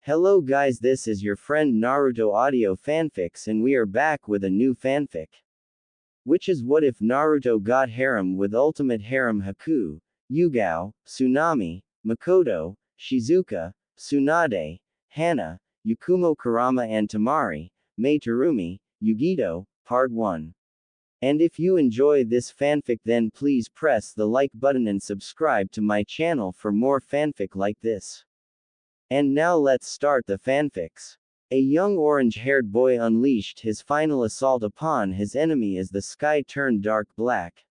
Hello guys, this is your friend Naruto Audio Fanfics and we are back with a new fanfic. Which is what if Naruto got harem with ultimate harem Haku, Yugao, Tsunami, Mikoto, Shizuka, Tsunade, Hana, Yakumo Kurama and Tamari, Mei Terumi, Yugito, Part 1. And if you enjoy this fanfic then please press the like button and subscribe to my channel for more fanfic like this. And now let's start the fanfics. A young orange-haired boy unleashed his final assault upon his enemy as the sky turned dark black.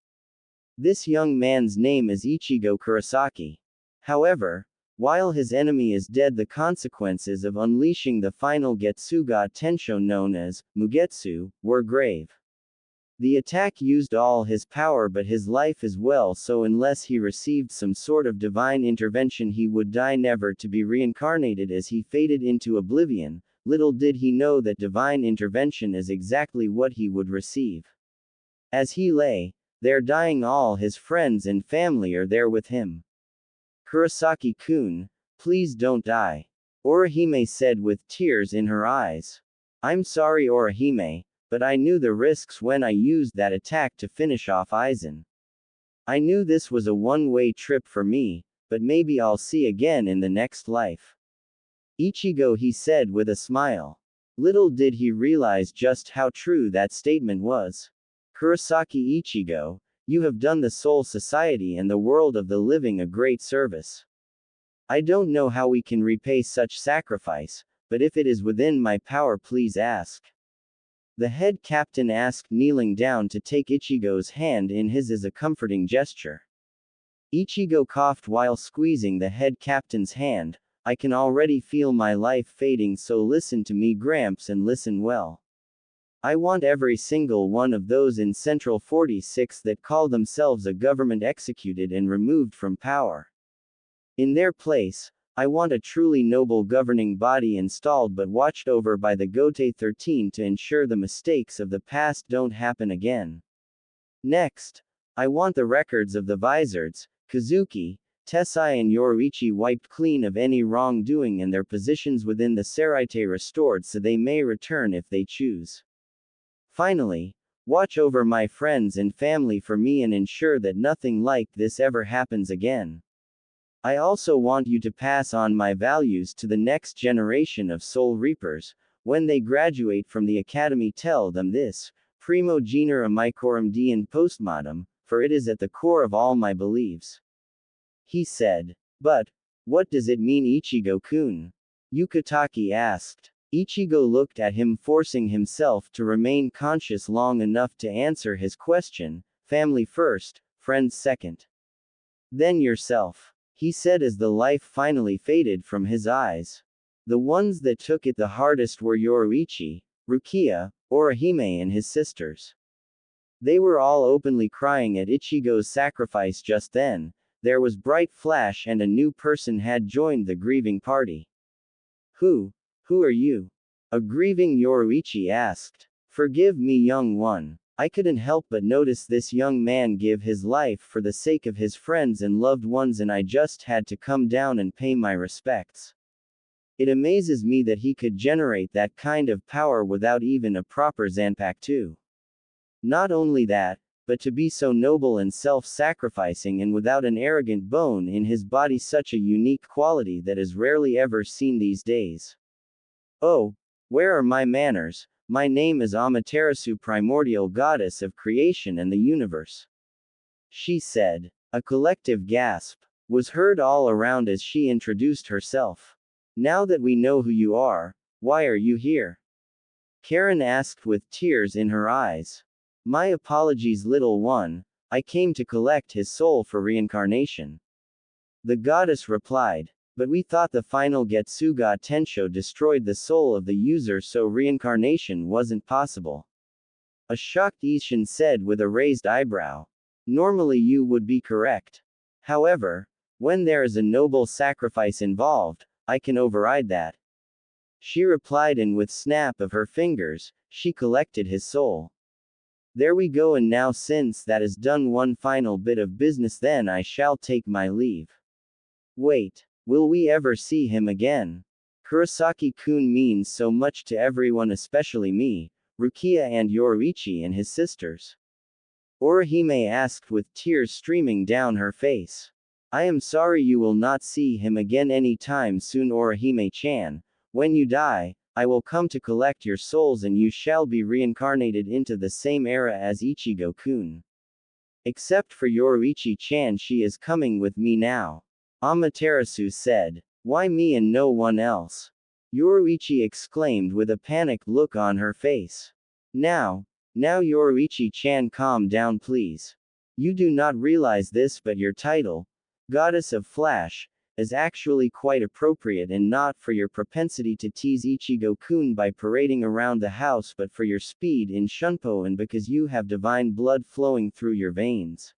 This young man's name is Ichigo Kurosaki. However, while his enemy is dead, the consequences of unleashing the final Getsuga Tensho known as Mugetsu were grave. The attack used all his power but his life as well, so unless he received some sort of divine intervention he would die never to be reincarnated as he faded into oblivion. Little did he know that divine intervention is exactly what he would receive. As he lay there dying, all his friends and family are there with him. "Kurosaki-kun, please don't die," Orihime said with tears in her eyes. "I'm sorry Orihime, but I knew the risks when I used that attack to finish off Aizen. I knew this was a one-way trip for me, but maybe I'll see again in the next life." Ichigo, he said with a smile. Little did he realize just how true that statement was. "Kurosaki Ichigo, you have done the Soul Society and the world of the living a great service. I don't know how we can repay such sacrifice, but if it is within my power please ask." The head captain asked, kneeling down to take Ichigo's hand in his as a comforting gesture. Ichigo coughed while squeezing the head captain's hand. "I can already feel my life fading, so listen to me Gramps and listen well. I want every single one of those in Central 46 that call themselves a government executed and removed from power. In their place, I want a truly noble governing body installed but watched over by the Gote 13 to ensure the mistakes of the past don't happen again. Next, I want the records of the Vizards, Kazuki, Tessai and Yoruichi wiped clean of any wrongdoing and their positions within the Seraite restored so they may return if they choose. Finally, watch over my friends and family for me and ensure that nothing like this ever happens again. I also want you to pass on my values to the next generation of Soul Reapers. When they graduate from the academy tell them this, primo genera micorum dien postmodem, for it is at the core of all my beliefs." He said. "But what does it mean Ichigo-kun?" Yukataki asked. Ichigo looked at him, forcing himself to remain conscious long enough to answer his question. "Family first, friends second. Then yourself," he said as the life finally faded from his eyes. The ones that took it the hardest were Yoruichi, Rukia, Orihime and his sisters. They were all openly crying at Ichigo's sacrifice. Just then, there was bright flash and a new person had joined the grieving party. Who are you?" a grieving Yoruichi asked. "Forgive me young one. I couldn't help but notice this young man give his life for the sake of his friends and loved ones and I just had to come down and pay my respects. It amazes me that he could generate that kind of power without even a proper Zanpakuto. Not only that, but to be so noble and self-sacrificing and without an arrogant bone in his body, such a unique quality that is rarely ever seen these days. Oh, where are my manners? My name is Amaterasu, primordial goddess of creation and the universe," she said. A collective gasp was heard all around as she introduced herself. "Now that we know who you are, why are you here?" Karen asked with tears in her eyes. "My apologies little one, I came to collect his soul for reincarnation," the goddess replied. "But we thought the final Getsuga Tensho destroyed the soul of the user so reincarnation wasn't possible." A shocked Ishin said with a raised eyebrow. "Normally you would be correct. However, when there is a noble sacrifice involved, I can override that," she replied, and with snap of her fingers, she collected his soul. "There we go, and now since that is done, one final bit of business, then I shall take my leave." "Wait. Will we ever see him again?" Kurosaki-kun means so much to everyone, especially me, Rukia and Yoruichi and his sisters. Orihime asked with tears streaming down her face. I am sorry you will not see him again any time soon, Orihime-chan. When you die, I will come to collect your souls and you shall be reincarnated into the same era as Ichigo-kun. Except for Yoruichi-chan, she is coming with me now. Amaterasu said. Why me and no one else? Yoruichi exclaimed with a panicked look on her face. Now Yoruichi-chan, calm down please. You do not realize this, but your title, Goddess of Flash, is actually quite appropriate, and not for your propensity to tease Ichigo-kun by parading around the house, but for your speed in Shunpo and because you have divine blood flowing through your veins.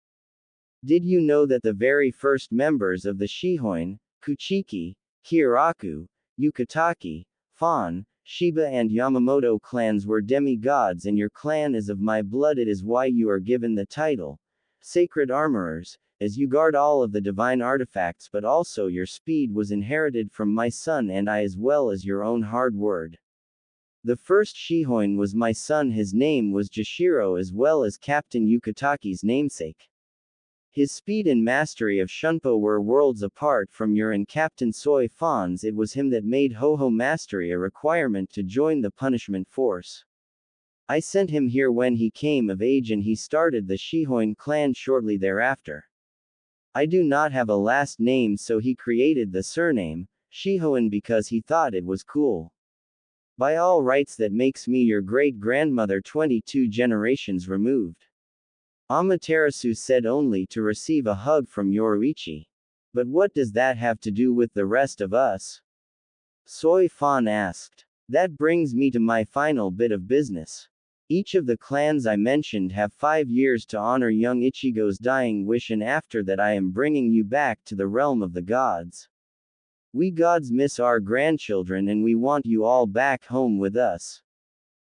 Did you know that the very first members of the Shihoin, Kuchiki, Kiraku, Yukatake, Fan, Shiba and Yamamoto clans were demigods, and your clan is of my blood? It is why you are given the title, Sacred Armorers, as you guard all of the divine artifacts, but also your speed was inherited from my son and I, as well as your own hard word. The first Shihoin was my son, his name was Jashiro, as well as Captain Yukatake's namesake. His speed and mastery of Shunpo were worlds apart from your and Captain Soi Fan's. It was him that made Ho-Ho mastery a requirement to join the punishment force. I sent him here when he came of age and he started the Shihoin clan shortly thereafter. I do not have a last name, so he created the surname, Shihoin, because he thought it was cool. By all rights, that makes me your great-grandmother 22 generations removed. Amaterasu said, only to receive a hug from Yoruichi. But what does that have to do with the rest of us? Soi Fan asked. That brings me to my final bit of business. Each of the clans I mentioned have 5 years to honor young Ichigo's dying wish, and after that I am bringing you back to the realm of the gods. We gods miss our grandchildren and we want you all back home with us.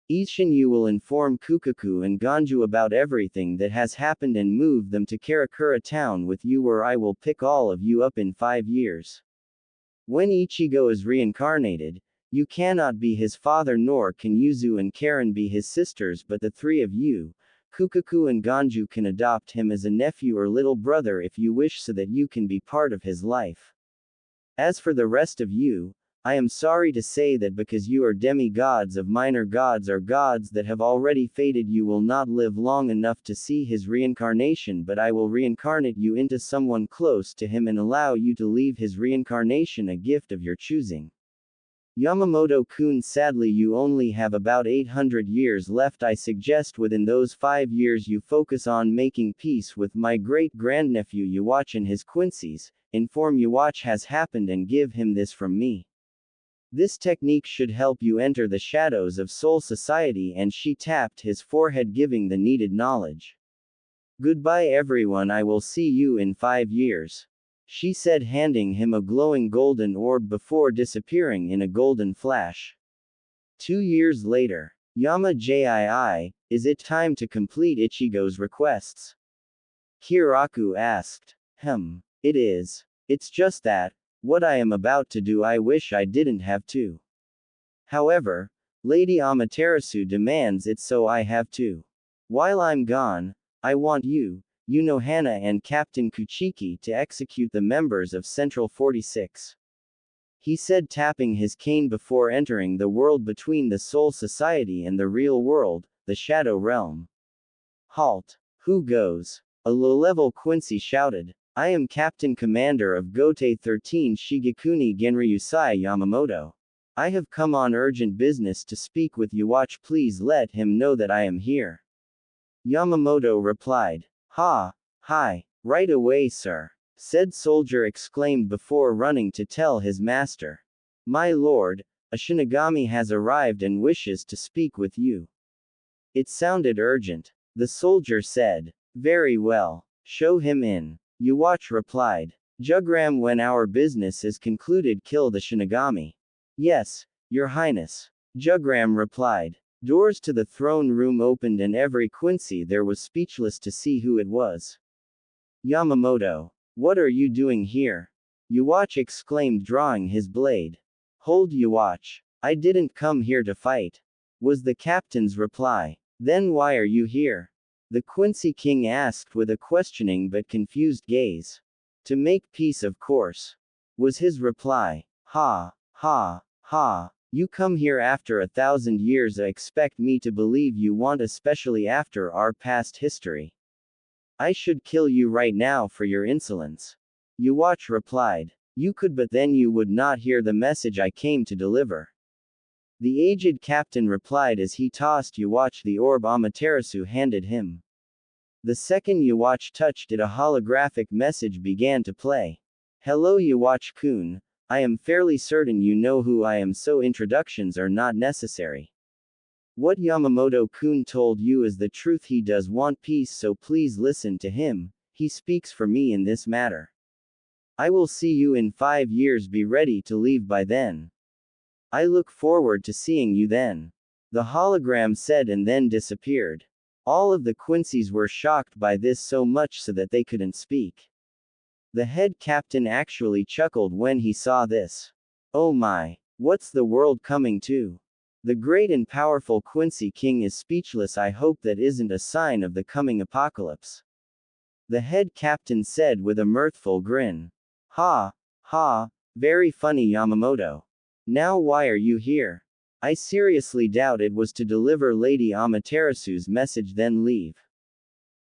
Ishin, you will inform Kukaku and Ganju about everything that has happened and move them to Karakura town with you, where I will pick all of you up in 5 years. When Ichigo is reincarnated, you cannot be his father, nor can Yuzu and Karen be his sisters, but the 3 of you, Kukaku and Ganju, can adopt him as a nephew or little brother if you wish, so that you can be part of his life. As for the rest of you, I am sorry to say that because you are demigods of minor gods, or gods that have already faded, you will not live long enough to see his reincarnation, but I will reincarnate you into someone close to him and allow you to leave his reincarnation a gift of your choosing. Yamamoto-kun, sadly you only have about 800 years left. I suggest within those 5 years you focus on making peace with my great-grandnephew Yuwatch and his Quincy's, inform Yuwatch has happened and give him this from me. This technique should help you enter the shadows of Soul Society, and she tapped his forehead, giving the needed knowledge. Goodbye everyone, I will see you in 5 years. She said, handing him a glowing golden orb before disappearing in a golden flash. 2 years later. Yama Jii, is it time to complete Ichigo's requests? Kiraku asked. It is. It's just that, what I am about to do I wish I didn't have to. However, Lady Amaterasu demands it, so I have to. While I'm gone, I want you, Unohana and Captain Kuchiki to execute the members of Central 46. He said, tapping his cane before entering the world between the Soul Society and the real world, the Shadow Realm. Halt. Who goes? A low-level Quincy shouted. I am Captain Commander of Gote 13 Shigekuni Genryusai Yamamoto. I have come on urgent business to speak with Yuwatch. Please let him know that I am here. Yamamoto replied. Hi. Right away, sir. Said soldier exclaimed before running to tell his master. My lord, a Shinigami has arrived and wishes to speak with you. It sounded urgent. The soldier said. Very well. Show him in. Yuwatch replied. Jugram, when our business is concluded, kill the Shinigami. Yes, your highness. Jugram replied. Doors to the throne room opened and every Quincy there was speechless to see who it was. Yamamoto. What are you doing here? Yuwatch exclaimed, drawing his blade. Hold you watch. I didn't come here to fight, was the captain's reply. Then why are you here? The Quincy King asked with a questioning but confused gaze. To make peace, of course, was his reply. Ha, ha, ha. You come here after 1,000 years. I expect me to believe you want, especially after our past history. I should kill you right now for your insolence. Yuwatch replied. You could, but then you would not hear the message I came to deliver. The aged captain replied as he tossed Yuwatch the orb Amaterasu handed him. The second Yuwatch touched it, a holographic message began to play. Hello Yuwatch-kun, I am fairly certain you know who I am, so introductions are not necessary. What Yamamoto-kun told you is the truth. He does want peace, so please listen to him. He speaks for me in this matter. I will see you in 5 years. Be ready to leave by then. I look forward to seeing you then. The hologram said and then disappeared. All of the Quincy's were shocked by this so much so that they couldn't speak. The head captain actually chuckled when he saw this. Oh my, what's the world coming to? The great and powerful Quincy King is speechless. I hope that isn't a sign of the coming apocalypse. The head captain said with a mirthful grin. Ha, ha, very funny Yamamoto. Now why are you here? I seriously doubt it was to deliver Lady Amaterasu's message then leave.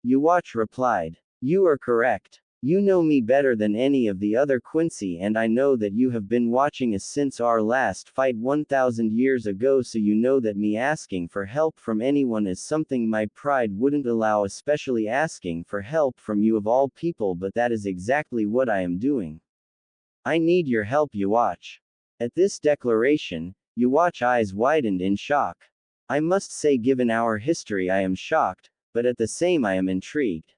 Yuwatch replied. You are correct. You know me better than any of the other Quincy, and I know that you have been watching us since our last fight 1,000 years ago, so you know that me asking for help from anyone is something my pride wouldn't allow, especially asking for help from you of all people, but that is exactly what I am doing. I need your help, Yuwatch. At this declaration, Yuwatch eyes widened in shock. I must say, given our history, I am shocked, but at the same I am intrigued.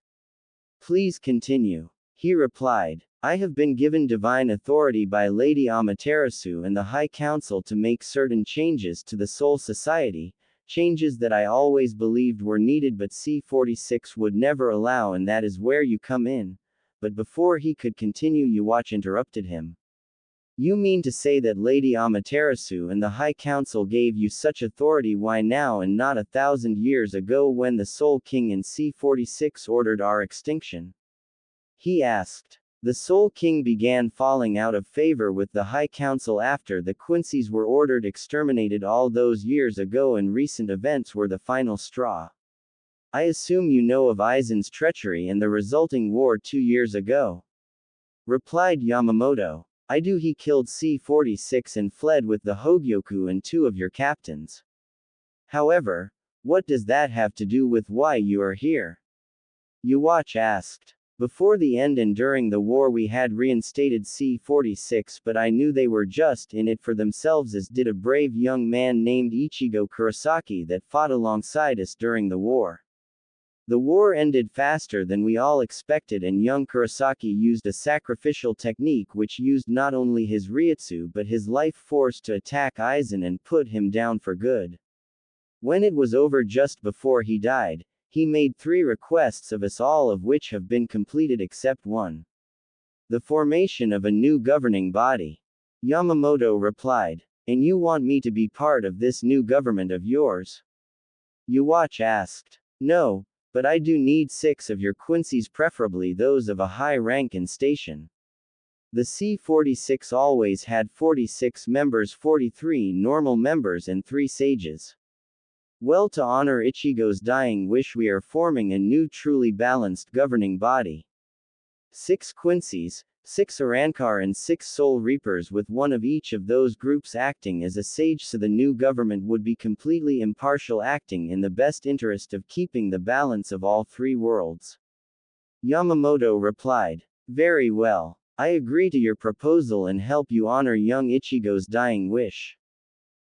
Please continue. He replied. I have been given divine authority by Lady Amaterasu and the High Council to make certain changes to the Soul Society, changes that I always believed were needed but C46 would never allow, and that is where you come in. But before he could continue, Yuwatch interrupted him. You mean to say that Lady Amaterasu and the High Council gave you such authority? Why now and not 1,000 years ago when the Soul King in C46 ordered our extinction? He asked. The Soul King began falling out of favor with the High Council after the Quincy's were ordered exterminated all those years ago, and recent events were the final straw. I assume you know of Aizen's treachery and the resulting war 2 years ago. Replied Yamamoto. I do. He killed C46 and fled with the Hogyoku and 2 of your captains. However, what does that have to do with why you are here? Yuwatch asked. Before the end and during the war we had reinstated C46, but I knew they were just in it for themselves, as did a brave young man named Ichigo Kurosaki that fought alongside us during the war. The war ended faster than we all expected, and young Kurosaki used a sacrificial technique which used not only his Ryutsu but his life force to attack Aizen and put him down for good. When it was over, just before he died, he made 3 requests of us, all of which have been completed except one. The formation of a new governing body. Yamamoto replied. And you want me to be part of this new government of yours? Yuwatch asked. No. But I do need 6 of your Quincy's, preferably those of a high rank and station. The C46 always had 46 members, 43 normal members and 3 sages. Well, to honor Ichigo's dying wish, we are forming a new truly balanced governing body. 6 Quincy's, 6 Arankar and 6 Soul Reapers, with one of each of those groups acting as a sage, so the new government would be completely impartial, acting in the best interest of keeping the balance of all 3 worlds. Yamamoto replied. Very well. I agree to your proposal and help you honor young Ichigo's dying wish.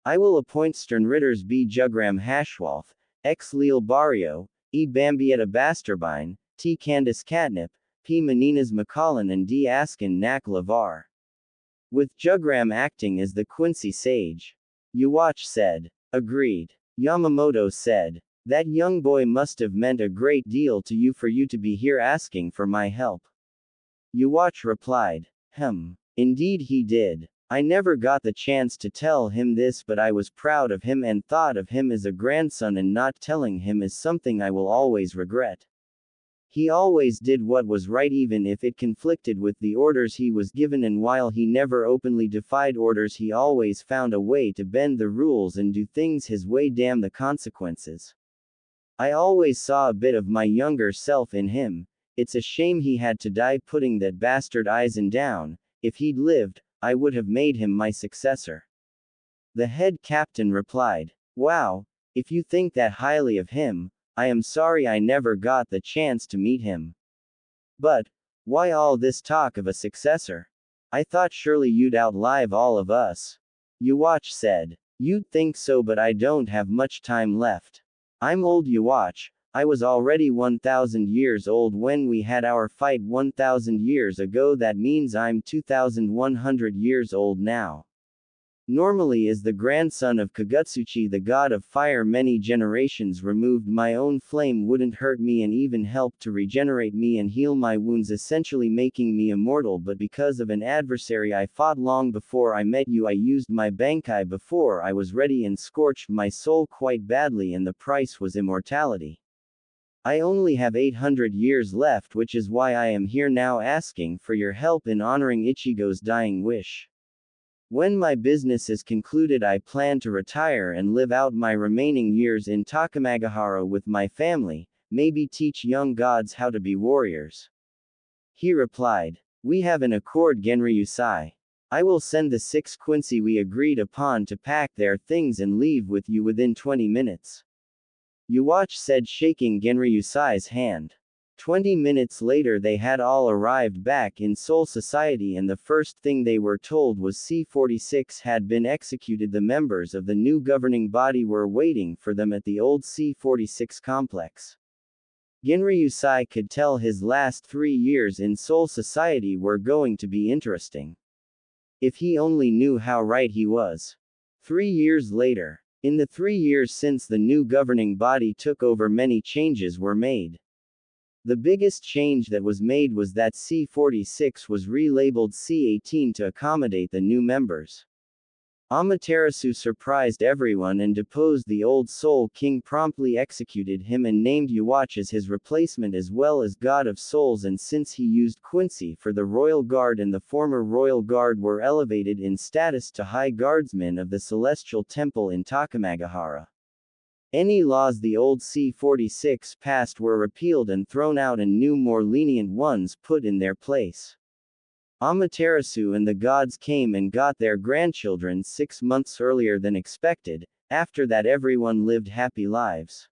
I will appoint Sternritters B. Jugram Hashwalth, X. Leal Barrio, E. Bambietta Basterbine, T. Candace Catnip, P. Meninas McCollin and D. Askin Nak Lavar. With Jugram acting as the Quincy sage. Yuwatch said. Agreed. Yamamoto said. That young boy must have meant a great deal to you for you to be here asking for my help. Yuwatch replied. Indeed he did. I never got the chance to tell him this, but I was proud of him and thought of him as a grandson, and not telling him is something I will always regret. He always did what was right even if it conflicted with the orders he was given, and while he never openly defied orders, he always found a way to bend the rules and do things his way, damn the consequences. I always saw a bit of my younger self in him. It's a shame he had to die putting that bastard Aizen down. If he'd lived, I would have made him my successor. The head captain replied. Wow, if you think that highly of him, I am sorry I never got the chance to meet him. But, why all this talk of a successor? I thought surely you'd outlive all of us. Yuwatch said. You'd think so, but I don't have much time left. I'm old, Yuwatch. I was already 1,000 years old when we had our fight 1,000 years ago. That means I'm 2,100 years old now. Normally, as the grandson of Kagutsuchi, the god of fire, many generations removed, my own flame wouldn't hurt me and even help to regenerate me and heal my wounds, essentially making me immortal. But because of an adversary I fought long before I met you, I used my Bankai before I was ready and scorched my soul quite badly, and the price was immortality. I only have 800 years left, which is why I am here now asking for your help in honoring Ichigo's dying wish. When my business is concluded, I plan to retire and live out my remaining years in Takamagahara with my family, maybe teach young gods how to be warriors. He replied. We have an accord, Genryusai. I will send the 6 Quincy we agreed upon to pack their things and leave with you within 20 minutes. Yuwatch said, shaking Genryusai's hand. 20 minutes later they had all arrived back in Soul Society, and the first thing they were told was C-46 had been executed. The members of the new governing body were waiting for them at the old C-46 complex. Genryusai could tell his last 3 years in Soul Society were going to be interesting. If he only knew how right he was. 3 years later. In the 3 years since the new governing body took over, many changes were made. The biggest change that was made was that C-46 was relabeled C-18 to accommodate the new members. Amaterasu surprised everyone and deposed the old Soul King, promptly executed him, and named Yuwatch as his replacement as well as God of Souls. And since he used Quincy for the Royal Guard and the former Royal Guard were elevated in status to High Guardsmen of the Celestial Temple in Takamagahara. Any laws the old C-46 passed were repealed and thrown out, and new, more lenient ones put in their place. Amaterasu and the gods came and got their grandchildren 6 months earlier than expected. After that, everyone lived happy lives.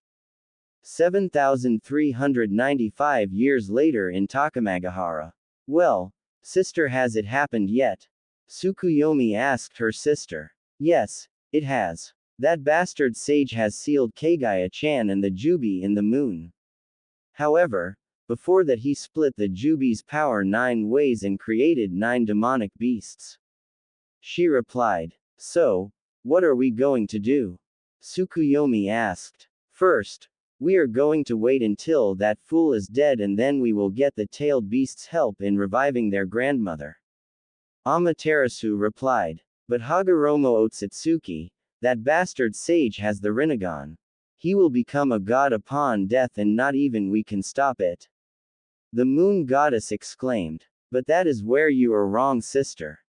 7,395 years later in Takamagahara. Well, sister, has it happened yet? Tsukuyomi asked her sister. Yes, it has. That bastard sage has sealed Kagaya-chan and the Jubi in the moon. However, before that he split the Jubi's power 9 ways and created 9 demonic beasts. She replied. So, what are we going to do? Tsukuyomi asked. First, we are going to wait until that fool is dead, and then we will get the tailed beasts' help in reviving their grandmother. Amaterasu replied. But Hagoromo Otsutsuki, that bastard sage, has the Rinnegan. He will become a god upon death, and not even we can stop it. The moon goddess exclaimed. But that is where you are wrong, sister.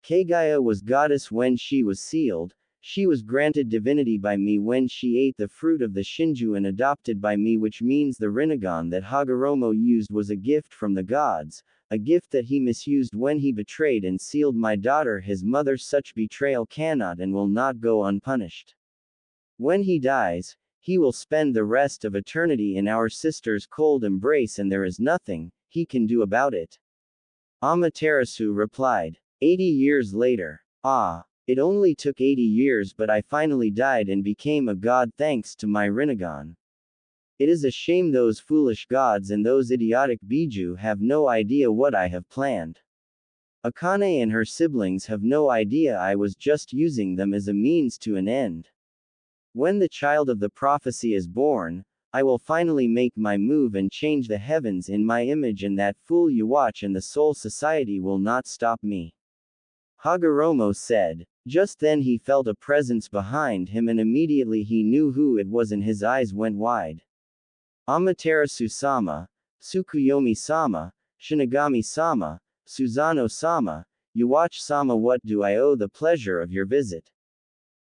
Kagaya was goddess when she was sealed. She was granted divinity by me when she ate the fruit of the Shinju and adopted by me, which means the Rinnegan that Hagoromo used was a gift from the gods, a gift that he misused when he betrayed and sealed my daughter, his mother. Such betrayal cannot and will not go unpunished. When he dies, he will spend the rest of eternity in our sister's cold embrace, and there is nothing he can do about it. Amaterasu replied. 80 years later. Ah, it only took 80 years, but I finally died and became a god thanks to my Rinnegan. It is a shame those foolish gods and those idiotic Biju have no idea what I have planned. Akane and her siblings have no idea I was just using them as a means to an end. When the child of the prophecy is born, I will finally make my move and change the heavens in my image, and that fool Yuwatch and the Soul Society will not stop me. Hagoromo said. Just then he felt a presence behind him and immediately he knew who it was and his eyes went wide. Amaterasu-sama, Tsukuyomi-sama, Shinigami-sama, Susanoo-sama, Yuwatch-sama, what do I owe the pleasure of your visit?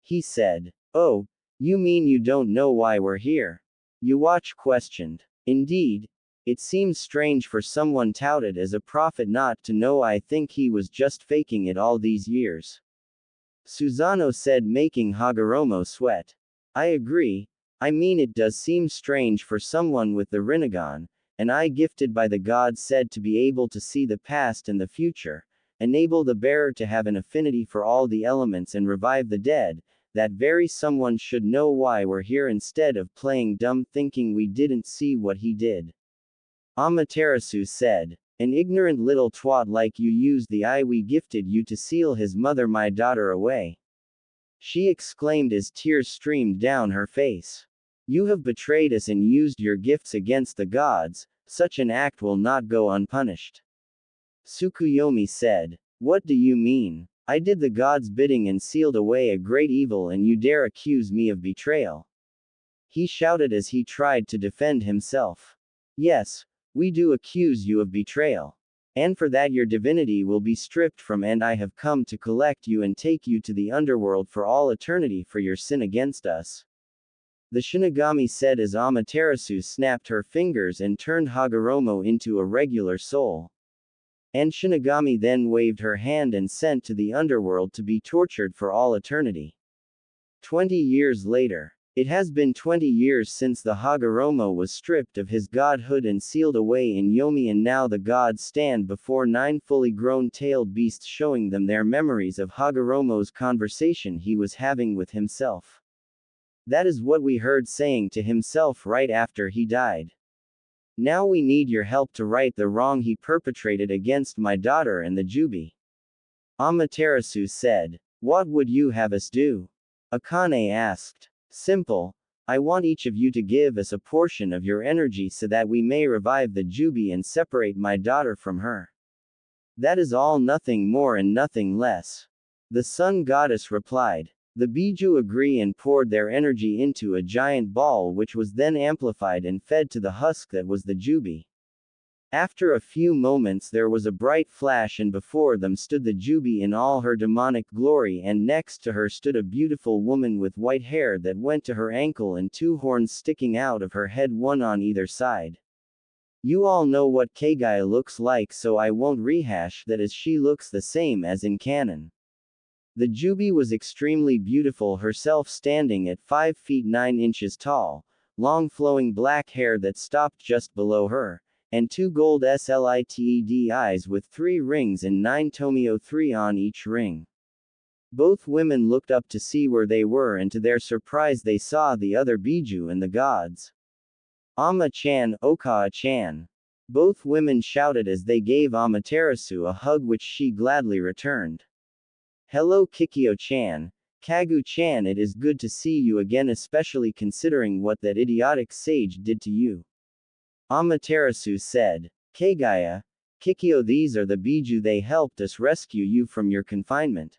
He said. Oh, you mean you don't know why we're here? Yuwatch questioned. Indeed, it seems strange for someone touted as a prophet not to know. I think he was just faking it all these years. Susanoo said, making Hagoromo sweat. I agree. I mean, it does seem strange for someone with the Rinnegan, an eye gifted by the gods said to be able to see the past and the future, enable the bearer to have an affinity for all the elements and revive the dead, that very someone should know why we're here instead of playing dumb thinking we didn't see what he did. Amaterasu said. An ignorant little twat like you used the eye we gifted you to seal his mother, my daughter, away. She exclaimed as tears streamed down her face. You have betrayed us and used your gifts against the gods. Such an act will not go unpunished. Tsukuyomi said. What do you mean? I did the gods' bidding and sealed away a great evil and you dare accuse me of betrayal? He shouted as he tried to defend himself. Yes, we do accuse you of betrayal. And for that your divinity will be stripped from, and I have come to collect you and take you to the underworld for all eternity for your sin against us. The Shinigami said as Amaterasu snapped her fingers and turned Hagoromo into a regular soul. And Shinigami then waved her hand and sent to the underworld to be tortured for all eternity. 20 years later. It has been 20 years since the Hagoromo was stripped of his godhood and sealed away in Yomi, and now the gods stand before 9 fully grown tailed beasts showing them their memories of Hagoromo's conversation he was having with himself. That is what we heard saying to himself right after he died. Now we need your help to right the wrong he perpetrated against my daughter and the Jubi. Amaterasu said. What would you have us do? Akane asked. Simple. I want each of you to give us a portion of your energy so that we may revive the Jubi and separate my daughter from her. That is all, nothing more and nothing less. The sun goddess replied. The Biju agree and poured their energy into a giant ball which was then amplified and fed to the husk that was the Jubi. After a few moments there was a bright flash and before them stood the Jubi in all her demonic glory, and next to her stood a beautiful woman with white hair that went to her ankle and 2 horns sticking out of her head, one on either side. You all know what Kagaya looks like, so I won't rehash that, as she looks the same as in canon. The Jubi was extremely beautiful herself, standing at 5 feet 9 inches tall, long flowing black hair that stopped just below her, and 2 gold slitted eyes with 3 rings and 9 tomio 3 on each ring. Both women looked up to see where they were, and to their surprise they saw the other Biju and the gods. Ama-chan, Okaa-chan. Both women shouted as they gave Amaterasu a hug, which she gladly returned. Hello Kikyo-chan, Kagu-chan, it is good to see you again, especially considering what that idiotic sage did to you. Amaterasu said. Kagaya, Kikyo, these are the Biju, they helped us rescue you from your confinement.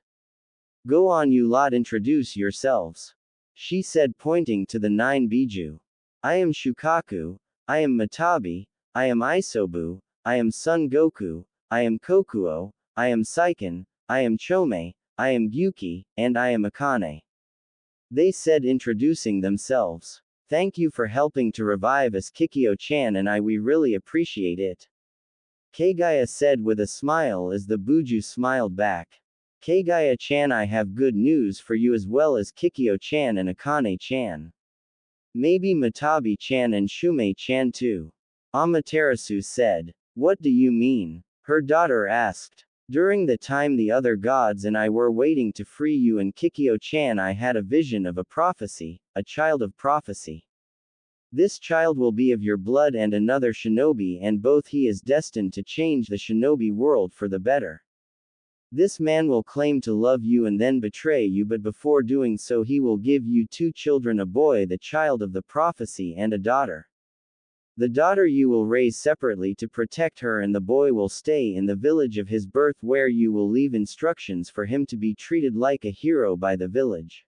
Go on, you lot, introduce yourselves. She said, pointing to the 9 Biju. I am Shukaku, I am Matabi, I am Isobu, I am Son Goku, I am Kokuo, I am Seiken, I am Chome, I am Gyuki, and I am Akane. They said, introducing themselves. Thank you for helping to revive us, Kikyo-chan and I, we really appreciate it. Kagaya said with a smile as the Buju smiled back. Kagaya-chan, I have good news for you, as well as Kikyo-chan and Akane-chan. Maybe Matabi-chan and Shumei-chan too. Amaterasu said. What do you mean? Her daughter asked. During the time the other gods and I were waiting to free you and Kikyo-chan, I had a vision of a prophecy, a child of prophecy. This child will be of your blood and another shinobi, and both he is destined to change the shinobi world for the better. This man will claim to love you and then betray you, but before doing so he will give you 2 children, a boy the child of the prophecy and a daughter. The daughter you will raise separately to protect her, and the boy will stay in the village of his birth, where you will leave instructions for him to be treated like a hero by the village.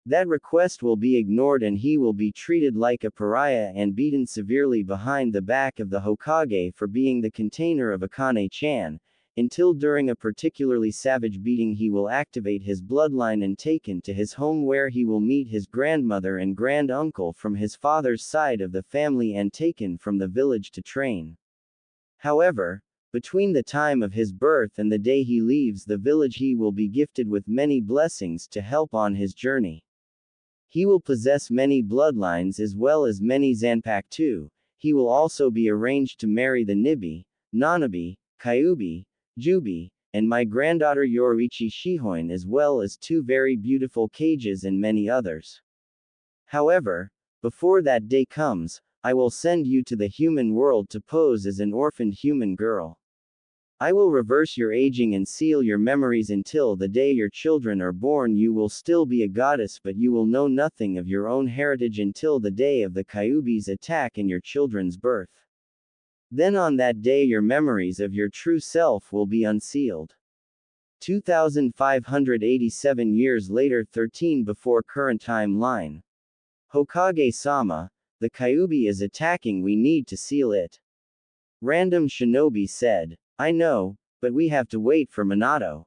That request will be ignored and he will be treated like a pariah and beaten severely behind the back of the Hokage for being the container of Akane-chan, until during a particularly savage beating he will activate his bloodline and taken to his home, where he will meet his grandmother and grand-uncle from his father's side of the family and taken from the village to train. However, between the time of his birth and the day he leaves the village he will be gifted with many blessings to help on his journey. He will possess many bloodlines as well as many Zanpakuto. He will also be arranged to marry the Nibi, Nanabi, Kyubi, Jubi, and my granddaughter Yorichi Shihoin, as well as 2 very beautiful Kages and many others. However, before that day comes, I will send you to the human world to pose as an orphaned human girl. I will reverse your aging and seal your memories until the day your children are born. You will still be a goddess, but you will know nothing of your own heritage until the day of the Kyubi's attack and your children's birth. Then on that day your memories of your true self will be unsealed. 2587 years later, 13 before current timeline. Hokage-sama, the Kyubi is attacking, we need to seal it. Random shinobi said. I know, but we have to wait for Minato.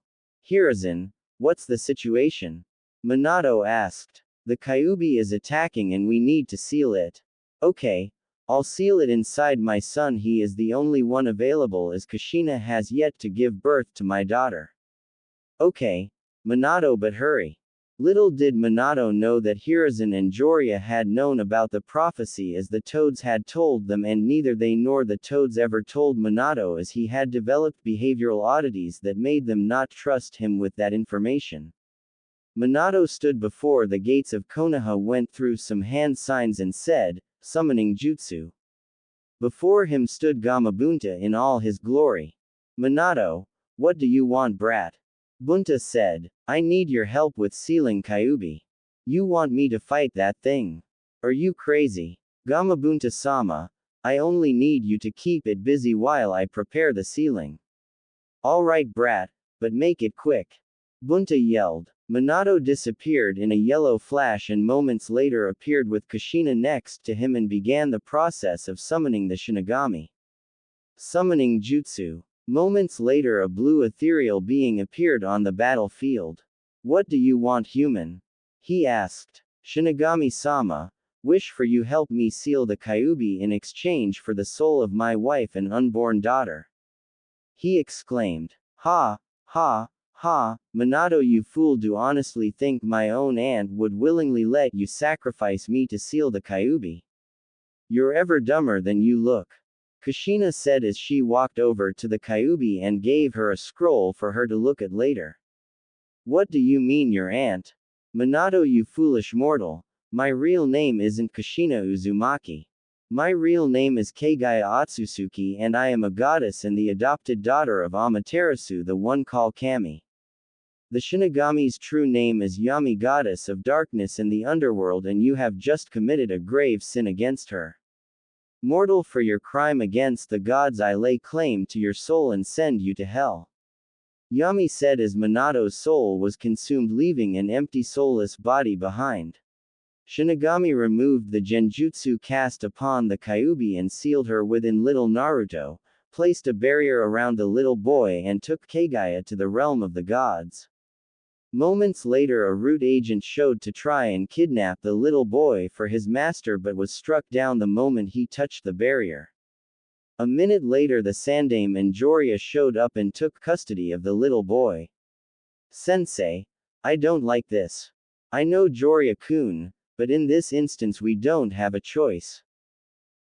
Hiruzen, what's the situation? Minato asked. The Kyubi is attacking and we need to seal it. Okay, I'll seal it inside my son. He is the only one available, as Kushina has yet to give birth to my daughter. Okay, Minato, but hurry. Little did Minato know that Hiruzen and Jiraiya had known about the prophecy, as the toads had told them, and neither they nor the toads ever told Minato, as he had developed behavioral oddities that made them not trust him with that information. Minato stood before the gates of Konoha, went through some hand signs and said, summoning jutsu. Before him stood Gamabunta in all his glory. Minato, what do you want, brat? Bunta said, I need your help with sealing Kyubi. You want me to fight that thing? Are you crazy? Gamabunta-sama, I only need you to keep it busy while I prepare the sealing. Alright, brat, but make it quick. Bunta yelled. Minato disappeared in a yellow flash and moments later appeared with Kushina next to him and began the process of summoning the Shinigami. Summoning jutsu. Moments later a blue ethereal being appeared on the battlefield. What do you want, human? He asked. Shinigami-sama, wish for you help me seal the Kyubi in exchange for the soul of my wife and unborn daughter. He exclaimed. Ha, ha, ha, Minato, you fool, do honestly think my own aunt would willingly let you sacrifice me to seal the Kyubi? You're ever dumber than you look. Kushina said as she walked over to the Kyubi and gave her a scroll for her to look at later. What do you mean, your aunt? Minato, you foolish mortal. My real name isn't Kushina Uzumaki. My real name is Kagaya Otsutsuki, and I am a goddess and the adopted daughter of Amaterasu, the one called Kami. The Shinigami's true name is Yami, goddess of darkness in the underworld, and you have just committed a grave sin against her. Mortal, for your crime against the gods I lay claim to your soul and send you to hell. Yami said as Minato's soul was consumed, leaving an empty soulless body behind. Shinigami removed the genjutsu cast upon the Kyubi and sealed her within little Naruto, placed a barrier around the little boy and took Kagaya to the realm of the gods. Moments later a root agent showed to try and kidnap the little boy for his master, but was struck down the moment he touched the barrier. A minute later the Sandaime and Jiraiya showed up and took custody of the little boy. Sensei, I don't like this. I know Jiraiya-kun, but in this instance we don't have a choice.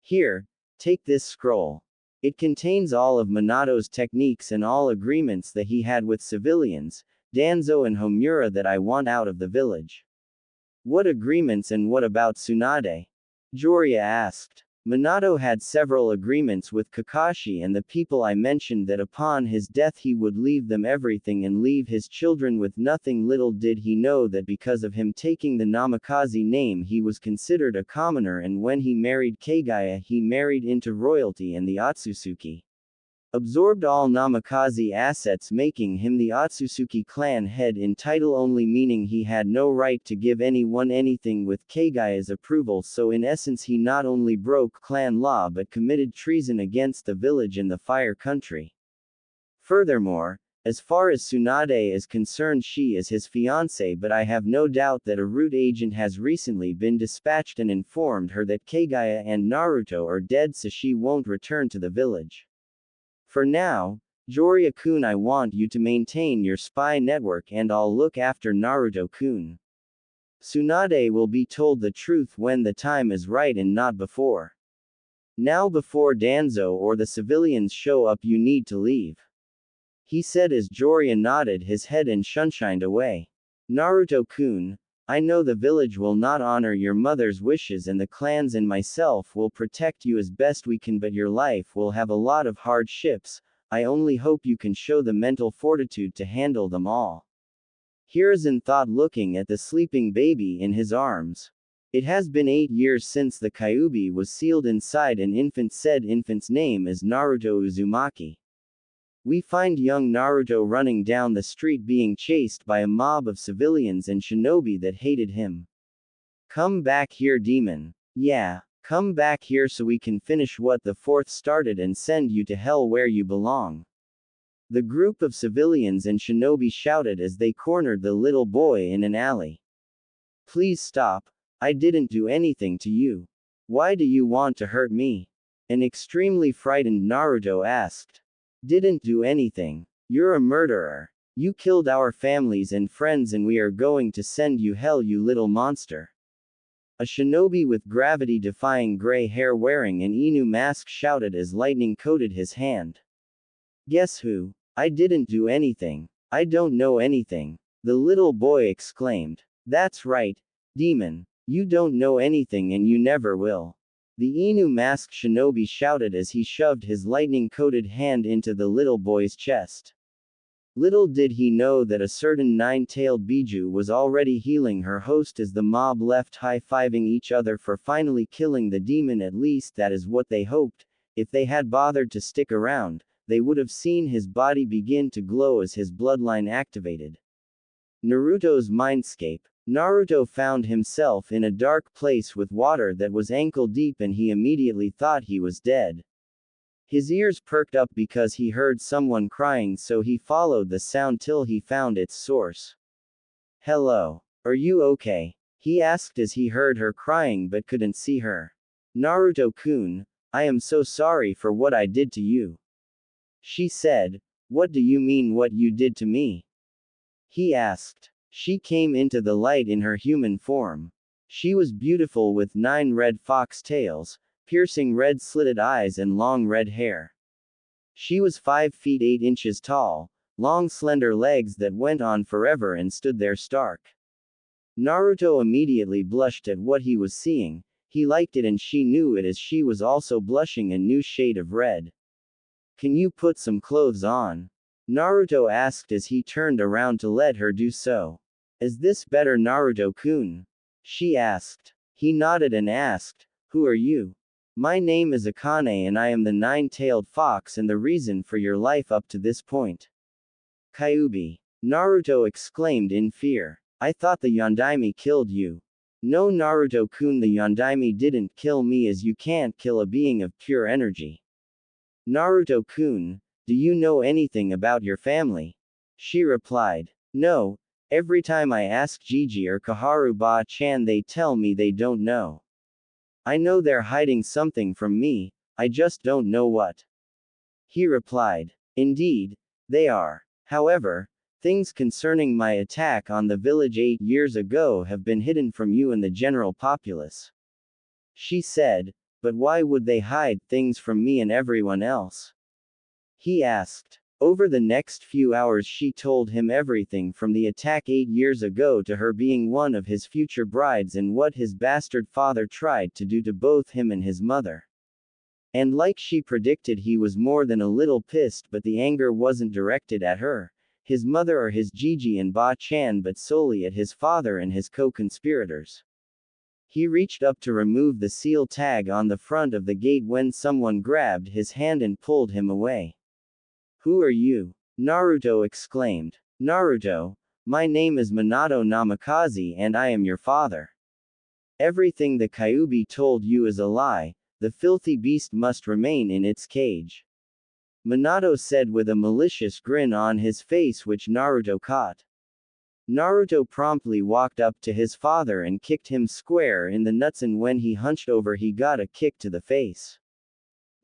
Here, take this scroll. It contains all of Minato's techniques and all agreements that he had with civilians, Danzo and Homura, that I want out of the village. What agreements, and what about Tsunade? Jiraiya asked. Minato had several agreements with Kakashi and the people I mentioned that upon his death he would leave them everything and leave his children with nothing. Little did he know that because of him taking the Namikaze name he was considered a commoner, and when he married Kagaya he married into royalty, and the Otsutsuki absorbed all Namikaze assets, making him the Otsutsuki clan head in title only, meaning he had no right to give anyone anything with Kagaya's approval. So in essence he not only broke clan law but committed treason against the village and the Fire Country. Furthermore, as far as Tsunade is concerned, she is his fiancée, but I have no doubt that a root agent has recently been dispatched and informed her that Kagaya and Naruto are dead, so she won't return to the village. For now, Jiraiya-kun, I want you to maintain your spy network and I'll look after Naruto-kun. Tsunade will be told the truth when the time is right and not before. Now before Danzo or the civilians show up you need to leave, he said as Jiraiya nodded his head and shunshined away. Naruto-kun, I know the village will not honor your mother's wishes and the clans and myself will protect you as best we can, but your life will have a lot of hardships. I only hope you can show the mental fortitude to handle them all. Hiruzen thought, looking at the sleeping baby in his arms. It has been 8 years since the Kyuubi was sealed inside an infant. Said infant's name is Naruto Uzumaki. We find young Naruto running down the street being chased by a mob of civilians and shinobi that hated him. Come back here, demon. Yeah, come back here so we can finish what the fourth started and send you to hell where you belong. The group of civilians and shinobi shouted as they cornered the little boy in an alley. Please stop. I didn't do anything to you. Why do you want to hurt me? An extremely frightened Naruto asked. Didn't do anything. You're a murderer. You killed our families and friends and we are going to send you hell, you little monster. A shinobi with gravity-defying gray hair wearing an Inu mask shouted as lightning coated his hand. Guess who? I didn't do anything. I don't know anything. The little boy exclaimed. That's right, demon. You don't know anything and you never will. The Inu masked shinobi shouted as he shoved his lightning-coated hand into the little boy's chest. Little did he know that a certain nine-tailed Biju was already healing her host as the mob left high-fiving each other for finally killing the demon. At least that is what they hoped. If they had bothered to stick around, they would have seen his body begin to glow as his bloodline activated. Naruto's mindscape. Naruto found himself in a dark place with water that was ankle deep and he immediately thought he was dead. His ears perked up because he heard someone crying, so he followed the sound till he found its source. Hello. Are you okay? He asked as he heard her crying but couldn't see her. Naruto-kun, I am so sorry for what I did to you. She said. What do you mean what you did to me? He asked. She came into the light in her human form. She was beautiful with 9 red fox tails, piercing red slitted eyes and long red hair. She was 5 feet 8 inches tall, long slender legs that went on forever and stood there stark. Naruto immediately blushed at what he was seeing. He liked it and she knew it as she was also blushing a new shade of red. Can you put some clothes on? Naruto asked as he turned around to let her do so. Is this better, Naruto-kun? She asked. He nodded and asked, who are you? My name is Akane and I am the 9-tailed fox and the reason for your life up to this point. Kyuubi. Naruto exclaimed in fear. I thought the Yondaime killed you. No, Naruto-kun, the Yondaime didn't kill me, as you can't kill a being of pure energy. Naruto-kun, do you know anything about your family? She replied. No. Every time I ask Gigi or Kaharu-ba-chan they tell me they don't know. I know they're hiding something from me, I just don't know what. He replied. Indeed, they are. However, things concerning my attack on the village 8 years ago have been hidden from you and the general populace. She said. But why would they hide things from me and everyone else? He asked. Over the next few hours she told him everything from the attack 8 years ago to her being one of his future brides and what his bastard father tried to do to both him and his mother. And like she predicted, he was more than a little pissed, but the anger wasn't directed at her, his mother or his Gigi and Ba-chan, but solely at his father and his co-conspirators. He reached up to remove the seal tag on the front of the gate when someone grabbed his hand and pulled him away. "Who are you?" Naruto exclaimed. "Naruto, my name is Minato Namikaze and I am your father. Everything the Kyuubi told you is a lie, the filthy beast must remain in its cage," Minato said with a malicious grin on his face which Naruto caught. Naruto promptly walked up to his father and kicked him square in the nuts, and when he hunched over he got a kick to the face.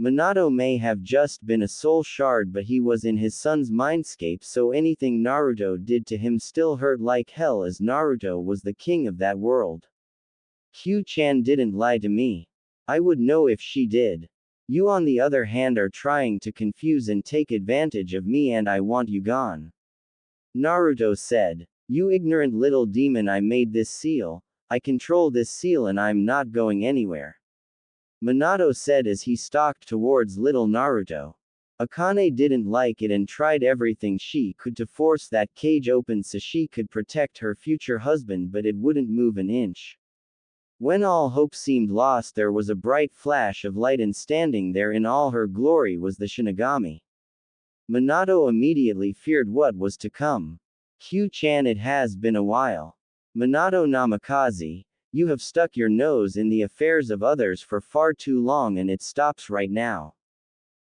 Minato may have just been a soul shard, but he was in his son's mindscape, so anything Naruto did to him still hurt like hell, as Naruto was the king of that world. "Q-chan didn't lie to me. I would know if she did. You on the other hand are trying to confuse and take advantage of me, and I want you gone," Naruto said. "You ignorant little demon, I made this seal, I control this seal, and I'm not going anywhere," Minato said as he stalked towards little Naruto. Akane didn't like it and tried everything she could to force that cage open so she could protect her future husband, but it wouldn't move an inch. When all hope seemed lost, there was a bright flash of light, and standing there in all her glory was the Shinigami. Minato immediately feared what was to come. "Q-chan, it has been a while. Minato Namikaze, you have stuck your nose in the affairs of others for far too long, and it stops right now,"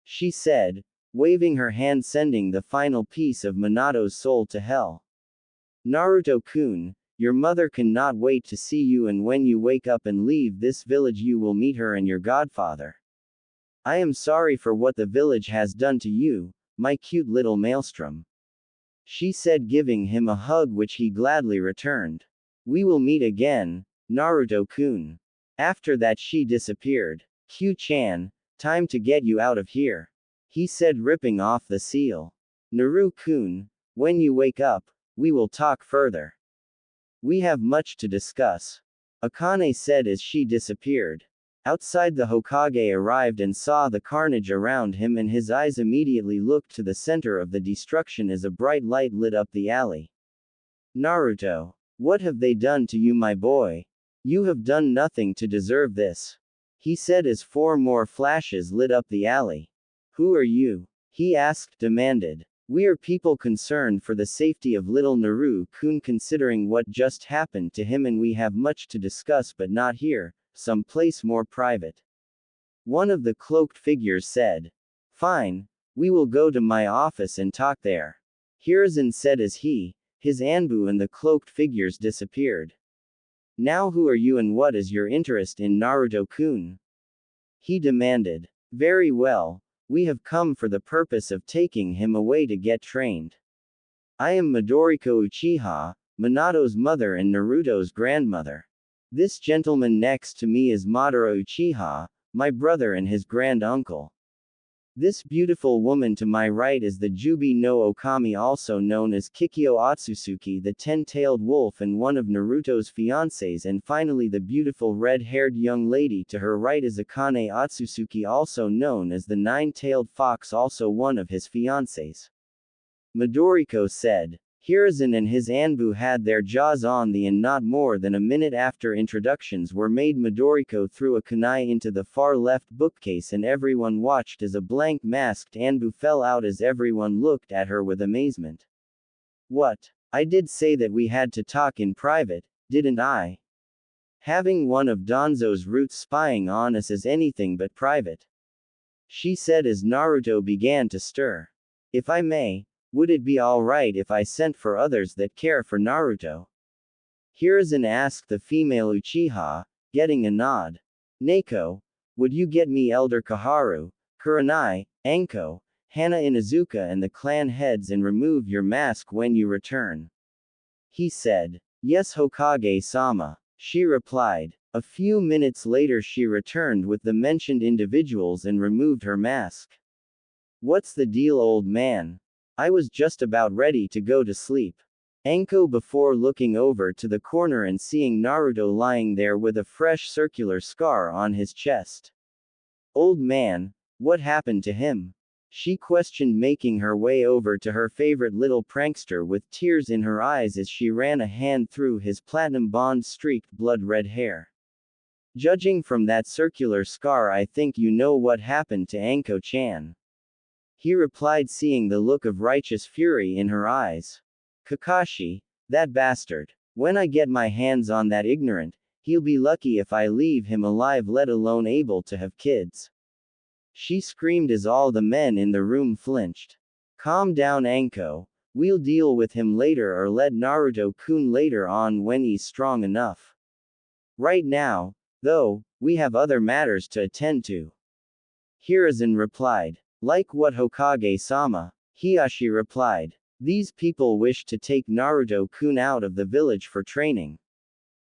she said, waving her hand, sending the final piece of Minato's soul to hell. "Naruto-kun, your mother cannot wait to see you, and when you wake up and leave this village you will meet her and your godfather. I am sorry for what the village has done to you, my cute little maelstrom," she said, giving him a hug which he gladly returned. "We will meet again, Naruto-kun." After that she disappeared. "Q-chan, time to get you out of here," he said, ripping off the seal. "Naru-kun, when you wake up, we will talk further. We have much to discuss," Akane said as she disappeared. Outside, the Hokage arrived and saw the carnage around him, and his eyes immediately looked to the center of the destruction as a bright light lit up the alley. "Naruto, what have they done to you, my boy? You have done nothing to deserve this," he said as 4 more flashes lit up the alley. "Who are you?" he demanded. "We are people concerned for the safety of little Naru-kun, considering what just happened to him, and we have much to discuss, but not here, some place more private," one of the cloaked figures said. "Fine, we will go to my office and talk there," Hiruzen said as his Anbu and the cloaked figures disappeared. "Now who are you and what is your interest in Naruto-kun?" he demanded. "Very well, we have come for the purpose of taking him away to get trained. I am Midoriko Uchiha, Minato's mother and Naruto's grandmother. This gentleman next to me is Madara Uchiha, my brother and his grand-uncle. This beautiful woman to my right is the Jubi no Okami, also known as Kikyo Otsutsuki, the 10-tailed wolf and one of Naruto's fiancés, and finally the beautiful red-haired young lady to her right is Akane Otsutsuki, also known as the 9-tailed fox, also one of his fiancés," Midoriko said. Hiruzen and his Anbu had their jaws on the, and not more than a minute after introductions were made, Midoriko threw a kunai into the far left bookcase, and everyone watched as a blank masked Anbu fell out as everyone looked at her with amazement. "What? I did say that we had to talk in private, didn't I? Having one of Danzo's roots spying on us is anything but private," she said as Naruto began to stir. "If I may, would it be alright if I sent for others that care for Naruto?" Hiruzen asked the female Uchiha, getting a nod. "Neko, would you get me Elder Kaharu, Kurenai, Anko, Hana Inuzuka and the clan heads, and remove your mask when you return?" he said. "Yes, Hokage-sama," she replied. A few minutes later she returned with the mentioned individuals and removed her mask. "What's the deal, old man? I was just about ready to go to sleep," Anko, before looking over to the corner and seeing Naruto lying there with a fresh circular scar on his chest. Old man, what happened to him? She questioned, making her way over to her favorite little prankster with tears in her eyes as she ran a hand through his platinum bond-streaked blood-red hair. Judging from that circular scar, I think you know what happened to Anko-chan. He replied, seeing the look of righteous fury in her eyes. Kakashi, that bastard. When I get my hands on that ignorant, he'll be lucky if I leave him alive, let alone able to have kids. She screamed as all the men in the room flinched. Calm down, Anko. We'll deal with him later, or let Naruto-kun later on when he's strong enough. Right now, though, we have other matters to attend to. Hiruzen replied. Like what, Hokage-sama? Hiashi replied. These people wish to take Naruto-kun out of the village for training.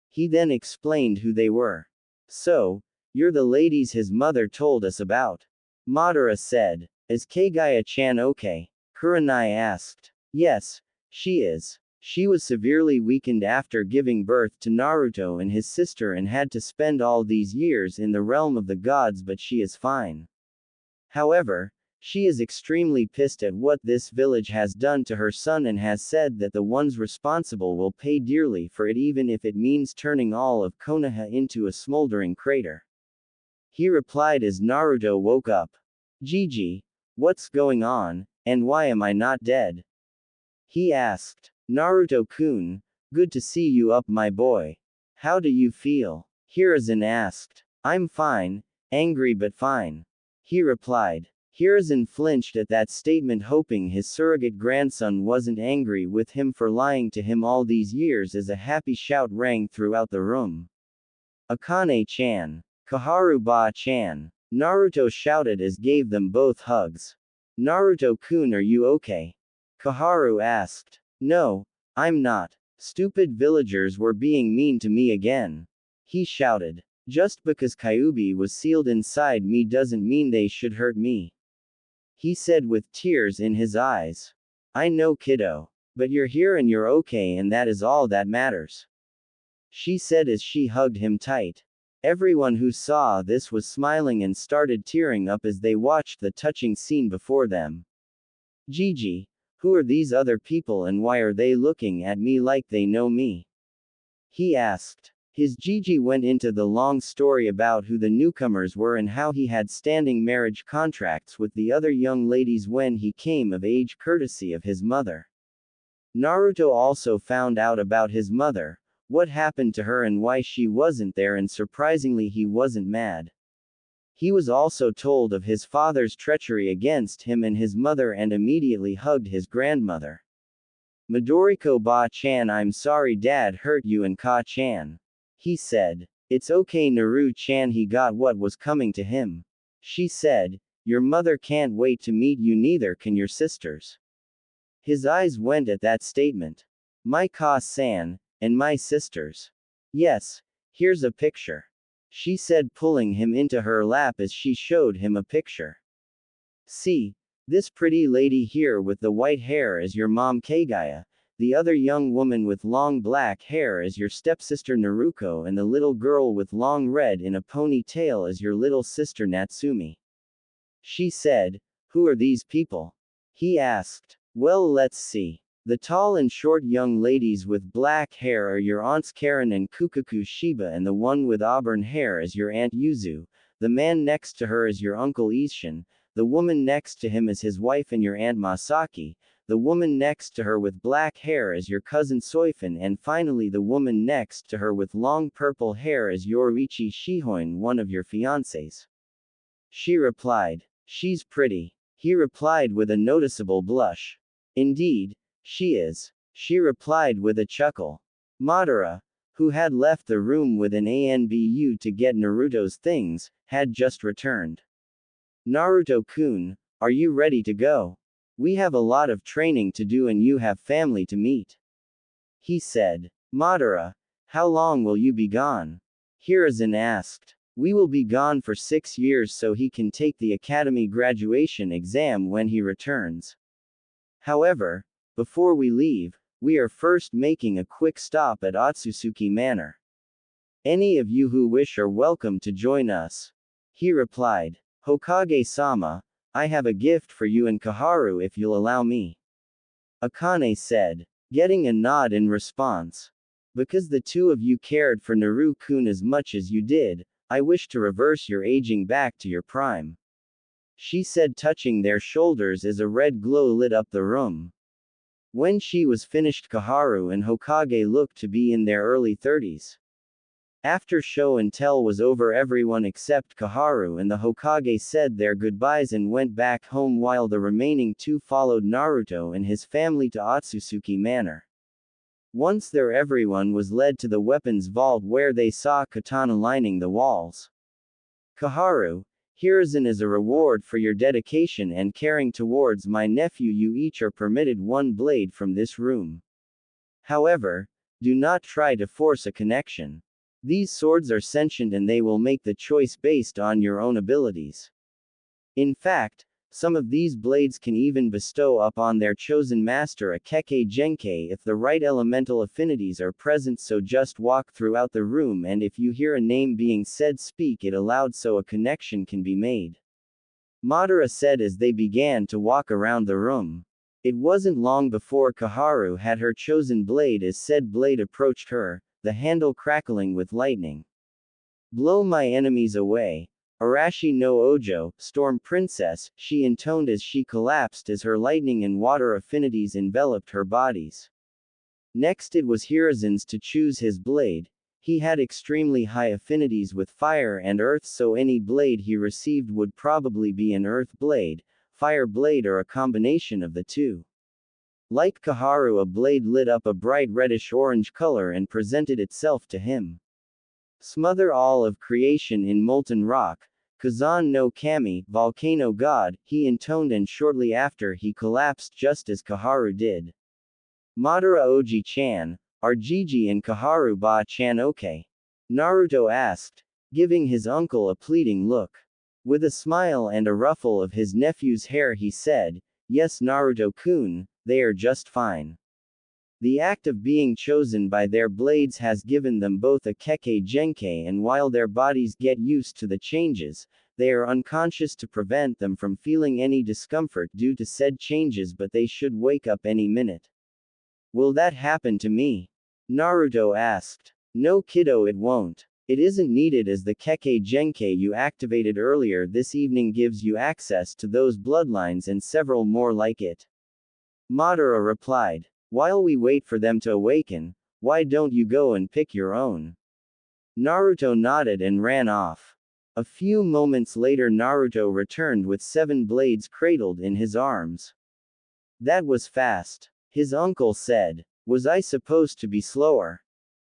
He then explained who they were. So, you're the ladies his mother told us about? Madara said. Is Kagaya-chan okay? Kurenai asked. Yes, she is. She was severely weakened after giving birth to Naruto and his sister and had to spend all these years in the realm of the gods, but she is fine. However, she is extremely pissed at what this village has done to her son and has said that the ones responsible will pay dearly for it, even if it means turning all of Konoha into a smoldering crater. He replied as Naruto woke up. Gigi, what's going on, and why am I not dead? He asked. Naruto-kun, good to see you up, my boy. How do you feel? Hiruzen asked. I'm fine, angry but fine. He replied. Hiruzen flinched at that statement, hoping his surrogate grandson wasn't angry with him for lying to him all these years, as a happy shout rang throughout the room. Akane-chan. Kaharu-ba-chan. Naruto shouted as gave them both hugs. Naruto-kun, are you okay? Kaharu asked. No, I'm not. Stupid villagers were being mean to me again. He shouted. Just because Kyuubi was sealed inside me doesn't mean they should hurt me. He said with tears in his eyes. I know, kiddo. But you're here and you're okay, and that is all that matters. She said as she hugged him tight. Everyone who saw this was smiling and started tearing up as they watched the touching scene before them. Gigi, who are these other people and why are they looking at me like they know me? He asked. His Gigi went into the long story about who the newcomers were and how he had standing marriage contracts with the other young ladies when he came of age, courtesy of his mother. Naruto also found out about his mother, what happened to her and why she wasn't there, and surprisingly he wasn't mad. He was also told of his father's treachery against him and his mother and immediately hugged his grandmother. Midoriko-ba-chan, I'm sorry Dad hurt you and Ka-chan. He said. It's okay, Naru-chan, he got what was coming to him. She said. Your mother can't wait to meet you, neither can your sisters. His eyes went at that statement. My Ka-san, and my sisters. Yes, here's a picture. She said, pulling him into her lap as she showed him a picture. See, this pretty lady here with the white hair is your mom Kagaya, the other young woman with long black hair is your stepsister Naruko, and the little girl with long red in a ponytail is your little sister Natsumi. She said. Who are these people? He asked. Well, let's see. The tall and short young ladies with black hair are your aunts Karen and Kukaku Shiba, and the one with auburn hair is your aunt Yuzu, the man next to her is your uncle Isshin, the woman next to him is his wife and your aunt Masaki, the woman next to her with black hair is your cousin Soifun, and finally the woman next to her with long purple hair is Yoruichi Shihoin, one of your fiancés. She replied. She's pretty. He replied with a noticeable blush. Indeed, she is. She replied with a chuckle. Madara, who had left the room with an ANBU to get Naruto's things, had just returned. Naruto-kun, are you ready to go? We have a lot of training to do and you have family to meet. He said. Madara, how long will you be gone? Hiruzen asked. We will be gone for 6 years so he can take the academy graduation exam when he returns. However, before we leave, we are first making a quick stop at Otsutsuki Manor. Any of you who wish are welcome to join us. He replied. Hokage-sama, I have a gift for you and Kaharu if you'll allow me. Akane said, getting a nod in response. Because the two of you cared for Naru-kun as much as you did, I wish to reverse your aging back to your prime. She said, touching their shoulders as a red glow lit up the room. When she was finished, Kaharu and Hokage looked to be in their early 30s. After show and tell was over, everyone except Kaharu and the Hokage said their goodbyes and went back home, while the remaining two followed Naruto and his family to Otsutsuki Manor. Once there, everyone was led to the weapons vault where they saw katana lining the walls. Kaharu, Hiruzen, as a reward for your dedication and caring towards my nephew, you each are permitted one blade from this room. However, do not try to force a connection. These swords are sentient and they will make the choice based on your own abilities. In fact, some of these blades can even bestow upon their chosen master a Kekkei Genkei if the right elemental affinities are present, so just walk throughout the room and if you hear a name being said, speak it aloud so a connection can be made. Madara said as they began to walk around the room. It wasn't long before Kaharu had her chosen blade as said blade approached her, the handle crackling with lightning. Blow my enemies away. Arashi no Ojo, Storm Princess, she intoned as she collapsed as her lightning and water affinities enveloped her bodies. Next it was Hiruzen's to choose his blade. He had extremely high affinities with fire and earth, so any blade he received would probably be an earth blade, fire blade, or a combination of the two. Like Kaharu, a blade lit up a bright reddish-orange color and presented itself to him. Smother all of creation in molten rock, Kazan no Kami, volcano god, he intoned, and shortly after he collapsed just as Kaharu did. Madara Oji-chan, are Gigi and Kaharu ba-chan okay? Naruto asked, giving his uncle a pleading look. With a smile and a ruffle of his nephew's hair he said, yes Naruto-kun, they are just fine. The act of being chosen by their blades has given them both a Kekkei Genkei, and while their bodies get used to the changes, they are unconscious to prevent them from feeling any discomfort due to said changes, but they should wake up any minute. Will that happen to me? Naruto asked. No kiddo, it won't. It isn't needed, as the Kekkei Genkei you activated earlier this evening gives you access to those bloodlines and several more like it. Madara replied. While we wait for them to awaken, why don't you go and pick your own? Naruto nodded and ran off. A few moments later Naruto returned with 7 blades cradled in his arms. That was fast. His uncle said. Was I supposed to be slower?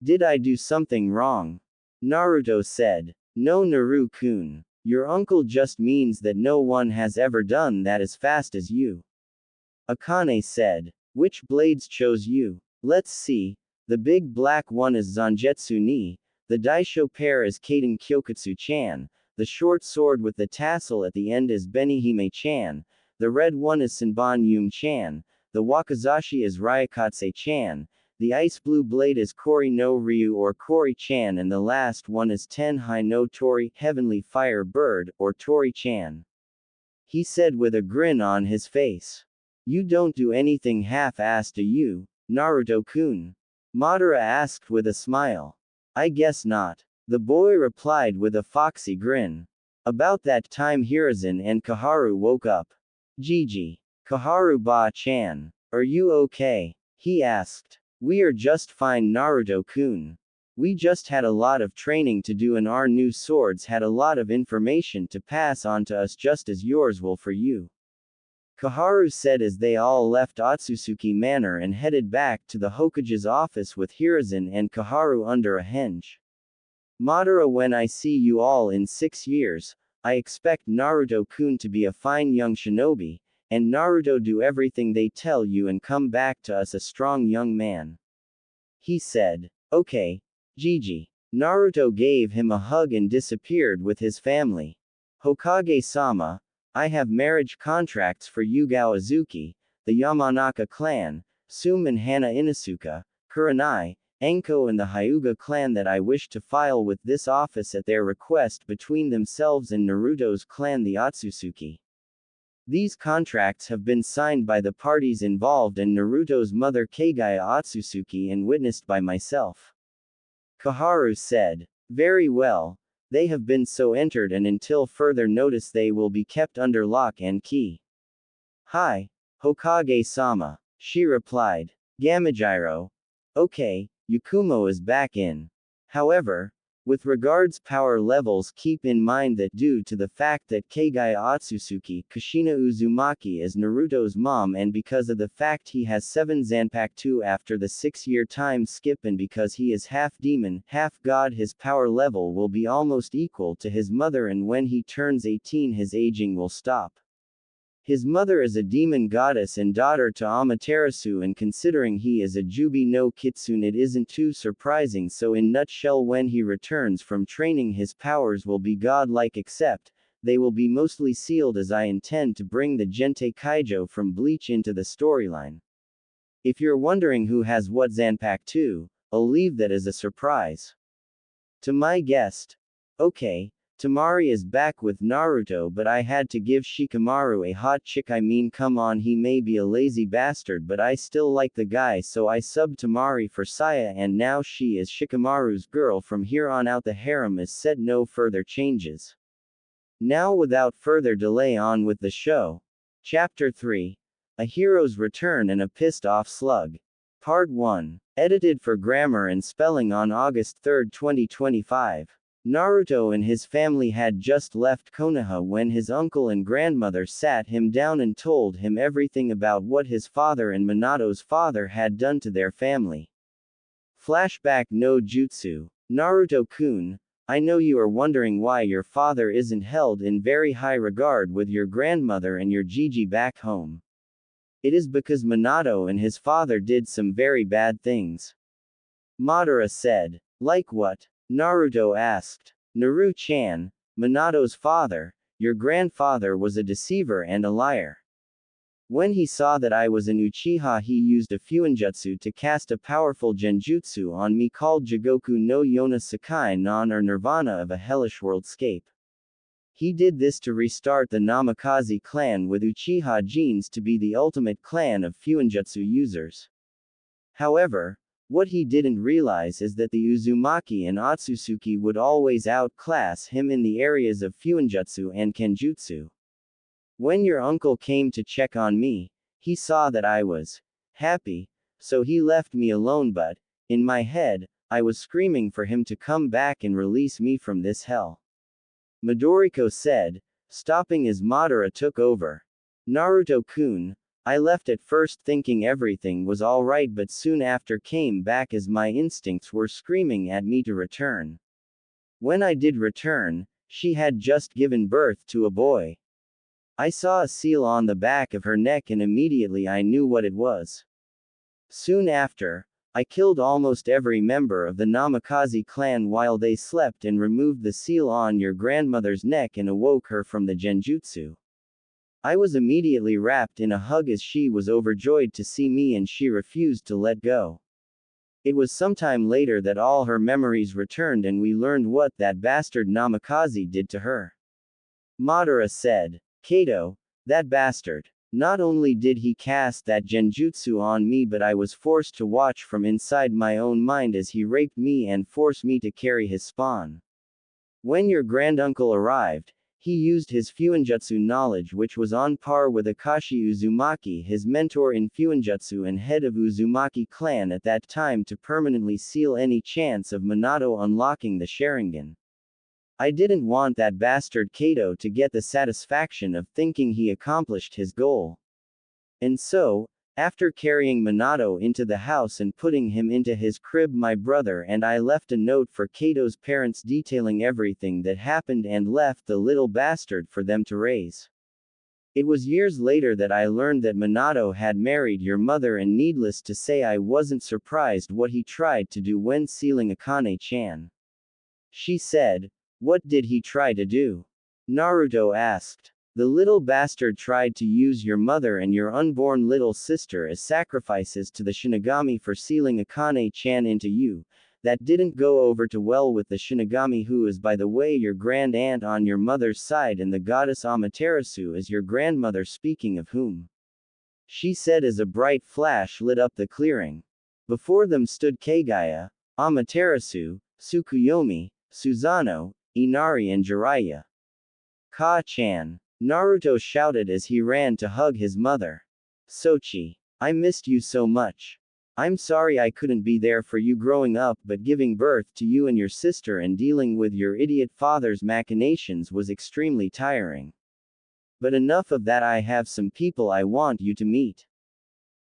Did I do something wrong? Naruto said. No Naru-kun. Your uncle just means that no one has ever done that as fast as you. Akane said. Which blades chose you? Let's see. The big black one is Zangetsu ni, the Daisho pair is Kaden Kyokutsu-chan, the short sword with the tassel at the end is Benihime-chan, the red one is Senbon Yum-chan, the Wakizashi is Ryakatse-chan, the ice blue blade is Kori no Ryu or Kori-chan, and the last one is Tenhai no Tori, Heavenly Fire Bird, or Tori-chan. He said with a grin on his face. You don't do anything half-assed, do you, Naruto-kun? Madara asked with a smile. I guess not. The boy replied with a foxy grin. About that time Hiruzen and Kaharu woke up. Gigi. Kaharu ba-chan. Are you okay? He asked. We are just fine Naruto-kun. We just had a lot of training to do and our new swords had a lot of information to pass on to us, just as yours will for you. Kaharu said as they all left Otsutsuki Manor and headed back to the Hokage's office with Hiruzen and Kaharu under a henge. Madara, when I see you all in 6 years, I expect Naruto-kun to be a fine young shinobi, and Naruto do everything they tell you and come back to us a strong young man. He said. Okay, Gigi. Naruto gave him a hug and disappeared with his family. Hokage-sama, I have marriage contracts for Yugao Azuki, the Yamanaka clan, Sum and Hana Inusuka, Kurenai, Anko and the Hyuga clan that I wish to file with this office at their request between themselves and Naruto's clan the Otsutsuki. These contracts have been signed by the parties involved and Naruto's mother Kagaya Otsutsuki and witnessed by myself. Koharu said. Very well. They have been so entered and until further notice they will be kept under lock and key. Hi, Hokage-sama, she replied. Gamajiro. Okay, Yakumo is back in. However, with regards power levels, keep in mind that due to the fact that Kagaya Otsutsuki Kushina Uzumaki is Naruto's mom and because of the fact he has 7 Zanpakuto after the 6-year time skip and because he is half demon, half god, his power level will be almost equal to his mother and when he turns 18 his aging will stop. His mother is a demon goddess and daughter to Amaterasu and considering he is a Jubi no Kitsune it isn't too surprising so in nutshell when he returns from training his powers will be godlike except, they will be mostly sealed as I intend to bring the Gente Kaijo from Bleach into the storyline. If you're wondering who has what Zanpakuto, I'll leave that as a surprise. To my guest. Okay. Tamari is back with Naruto but I had to give Shikamaru a hot chick I mean come on he may be a lazy bastard but I still like the guy so I subbed Tamari for Saya and now she is Shikamaru's girl from here on out the harem is set no further changes. Now without further delay on with the show. Chapter 3. A Hero's Return and a Pissed Off Slug. Part 1. Edited for Grammar and Spelling on August 3, 2025. Naruto and his family had just left Konoha when his uncle and grandmother sat him down and told him everything about what his father and Minato's father had done to their family. Flashback no Jutsu. Naruto-kun, I know you are wondering why your father isn't held in very high regard with your grandmother and your Gigi back home. It is because Minato and his father did some very bad things. Madara said. Like what? Naruto asked. Naru-chan, Minato's father, your grandfather was a deceiver and a liar. When he saw that I was an Uchiha he used a Fuinjutsu to cast a powerful genjutsu on me called Jigoku no Yona Sakai non or Nirvana of a hellish worldscape. He did this to restart the Namikaze clan with Uchiha genes to be the ultimate clan of Fuinjutsu users. However, what he didn't realize is that the Uzumaki and Otsutsuki would always outclass him in the areas of Fuinjutsu and Kenjutsu. When your uncle came to check on me, he saw that I was happy, so he left me alone but, in my head, I was screaming for him to come back and release me from this hell. Midoriko said, stopping as Madara took over. Naruto-kun, I left at first thinking everything was alright but soon after came back as my instincts were screaming at me to return. When I did return, she had just given birth to a boy. I saw a seal on the back of her neck and immediately I knew what it was. Soon after, I killed almost every member of the Namikaze clan while they slept and removed the seal on your grandmother's neck and awoke her from the genjutsu. I was immediately wrapped in a hug as she was overjoyed to see me and she refused to let go. It was sometime later that all her memories returned and we learned what that bastard Namikaze did to her. Madara said. Kato, that bastard. Not only did he cast that genjutsu on me but I was forced to watch from inside my own mind as he raped me and forced me to carry his spawn. When your granduncle arrived, he used his Fuinjutsu knowledge which was on par with Akashi Uzumaki his mentor in Fuinjutsu and head of Uzumaki clan at that time to permanently seal any chance of Minato unlocking the Sharingan. I didn't want that bastard Kato to get the satisfaction of thinking he accomplished his goal. And so, after carrying Minato into the house and putting him into his crib my brother and I left a note for Kato's parents detailing everything that happened and left the little bastard for them to raise. It was years later that I learned that Minato had married your mother and needless to say I wasn't surprised what he tried to do when sealing Akane-chan. She said, what did he try to do? Naruto asked. The little bastard tried to use your mother and your unborn little sister as sacrifices to the Shinigami for sealing Akane-chan into you. That didn't go over too well with the Shinigami, who is by the way your grand aunt on your mother's side, and the goddess Amaterasu is your grandmother, speaking of whom," she said as a bright flash lit up the clearing. Before them stood Kagaya, Amaterasu, Tsukuyomi, Susanoo, Inari and Jiraiya. "Ka-chan," Naruto shouted as he ran to hug his mother. "Sochi, I missed you so much. I'm sorry I couldn't be there for you growing up, but giving birth to you and your sister and dealing with your idiot father's machinations was extremely tiring. But enough of that, I have some people I want you to meet,"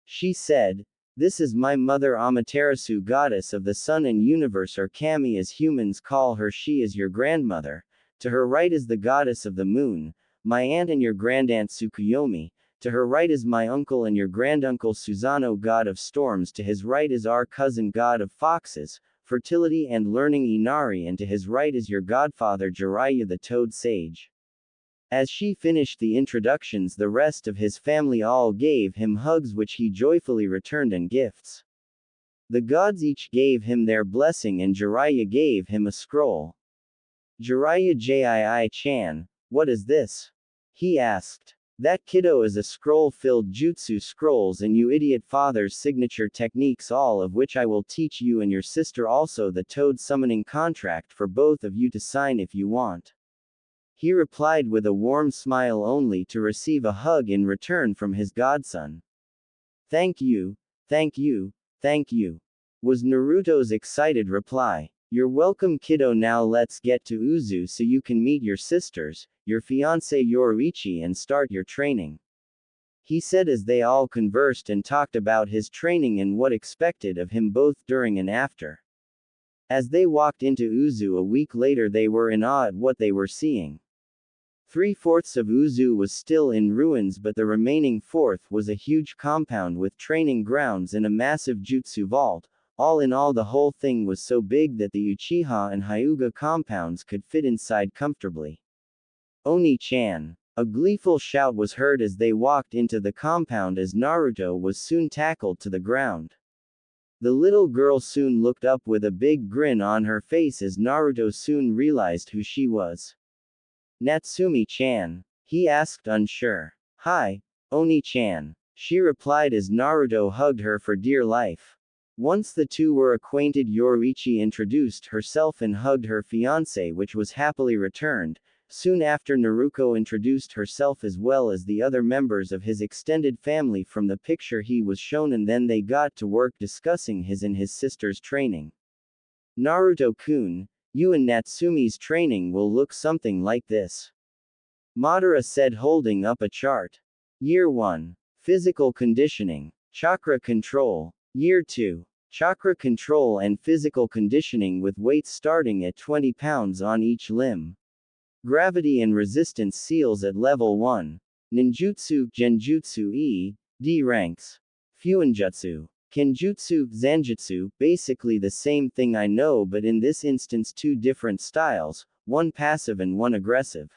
she said. "This is my mother Amaterasu, goddess of the sun and universe, or Kami as humans call her. She is your grandmother. To her right is the goddess of the moon, my aunt and your grandaunt Tsukuyomi. To her right is my uncle and your granduncle Susanoo, god of storms. To his right is our cousin, god of foxes, fertility and learning, Inari, and to his right is your godfather Jiraiya, the toad sage." As she finished the introductions, the rest of his family all gave him hugs, which he joyfully returned, and gifts. The gods each gave him their blessing, and Jiraiya gave him a scroll. "Jiraiya Jii-chan, what is this?" he asked. "That kiddo is a scroll-filled jutsu scrolls and you idiot father's signature techniques, all of which I will teach you and your sister, also the toad summoning contract for both of you to sign if you want," he replied with a warm smile, only to receive a hug in return from his godson. "Thank you, thank you, thank you," was Naruto's excited reply. "You're welcome, kiddo. Now let's get to Uzu so you can meet your sisters, your fiancé Yoruichi, and start your training," he said as they all conversed and talked about his training and what expected of him both during and after. As they walked into Uzu a week later, they were in awe at what they were seeing. 3/4 of Uzu was still in ruins, but the remaining fourth was a huge compound with training grounds and a massive jutsu vault. All in all, the whole thing was so big that the Uchiha and Hyuga compounds could fit inside comfortably. "Oni-chan!" A gleeful shout was heard as they walked into the compound, as Naruto was soon tackled to the ground. The little girl soon looked up with a big grin on her face as Naruto soon realized who she was. "Natsumi-chan?" he asked, unsure. "Hi, Oni-chan," she replied as Naruto hugged her for dear life. Once the two were acquainted, Yoruichi introduced herself and hugged her fiancé, which was happily returned. Soon after, Naruto introduced herself as well as the other members of his extended family from the picture he was shown, and then they got to work discussing his and his sister's training. "Naruto-kun, you and Natsumi's training will look something like this," Madara said, holding up a chart. Year 1. Physical conditioning. Chakra control. Year 2. Chakra control and physical conditioning with weights starting at 20 pounds on each limb. Gravity and resistance seals at level 1. Ninjutsu, Genjutsu E, D ranks. Fuinjutsu. Kenjutsu, Zanjutsu, basically the same thing I know, but in this instance two different styles, one passive and one aggressive.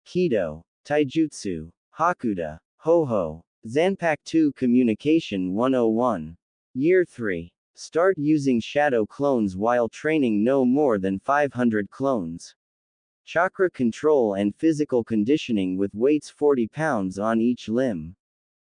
Kido. Taijutsu. Hakuda. Ho-ho. Zanpakuto Communication 101. Year 3. Start using shadow clones while training no more than 500 clones. Chakra control and physical conditioning with weights 40 pounds on each limb.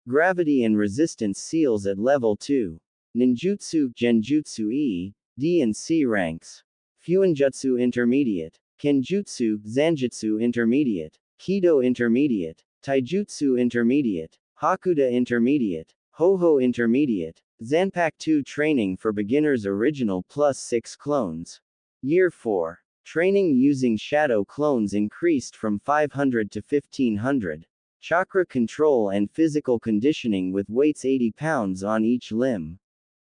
Gravity and resistance seals at level 2. Ninjutsu, Genjutsu E, D and C ranks. Fuinjutsu Intermediate. Kenjutsu, Zanjutsu Intermediate. Kido Intermediate. Taijutsu Intermediate. Hakuda Intermediate. Ho-ho Intermediate. Zanpakuto Training for Beginners Original +6 clones. Year 4. Training using shadow clones increased from 500 to 1500. Chakra control and physical conditioning with weights 80 pounds on each limb.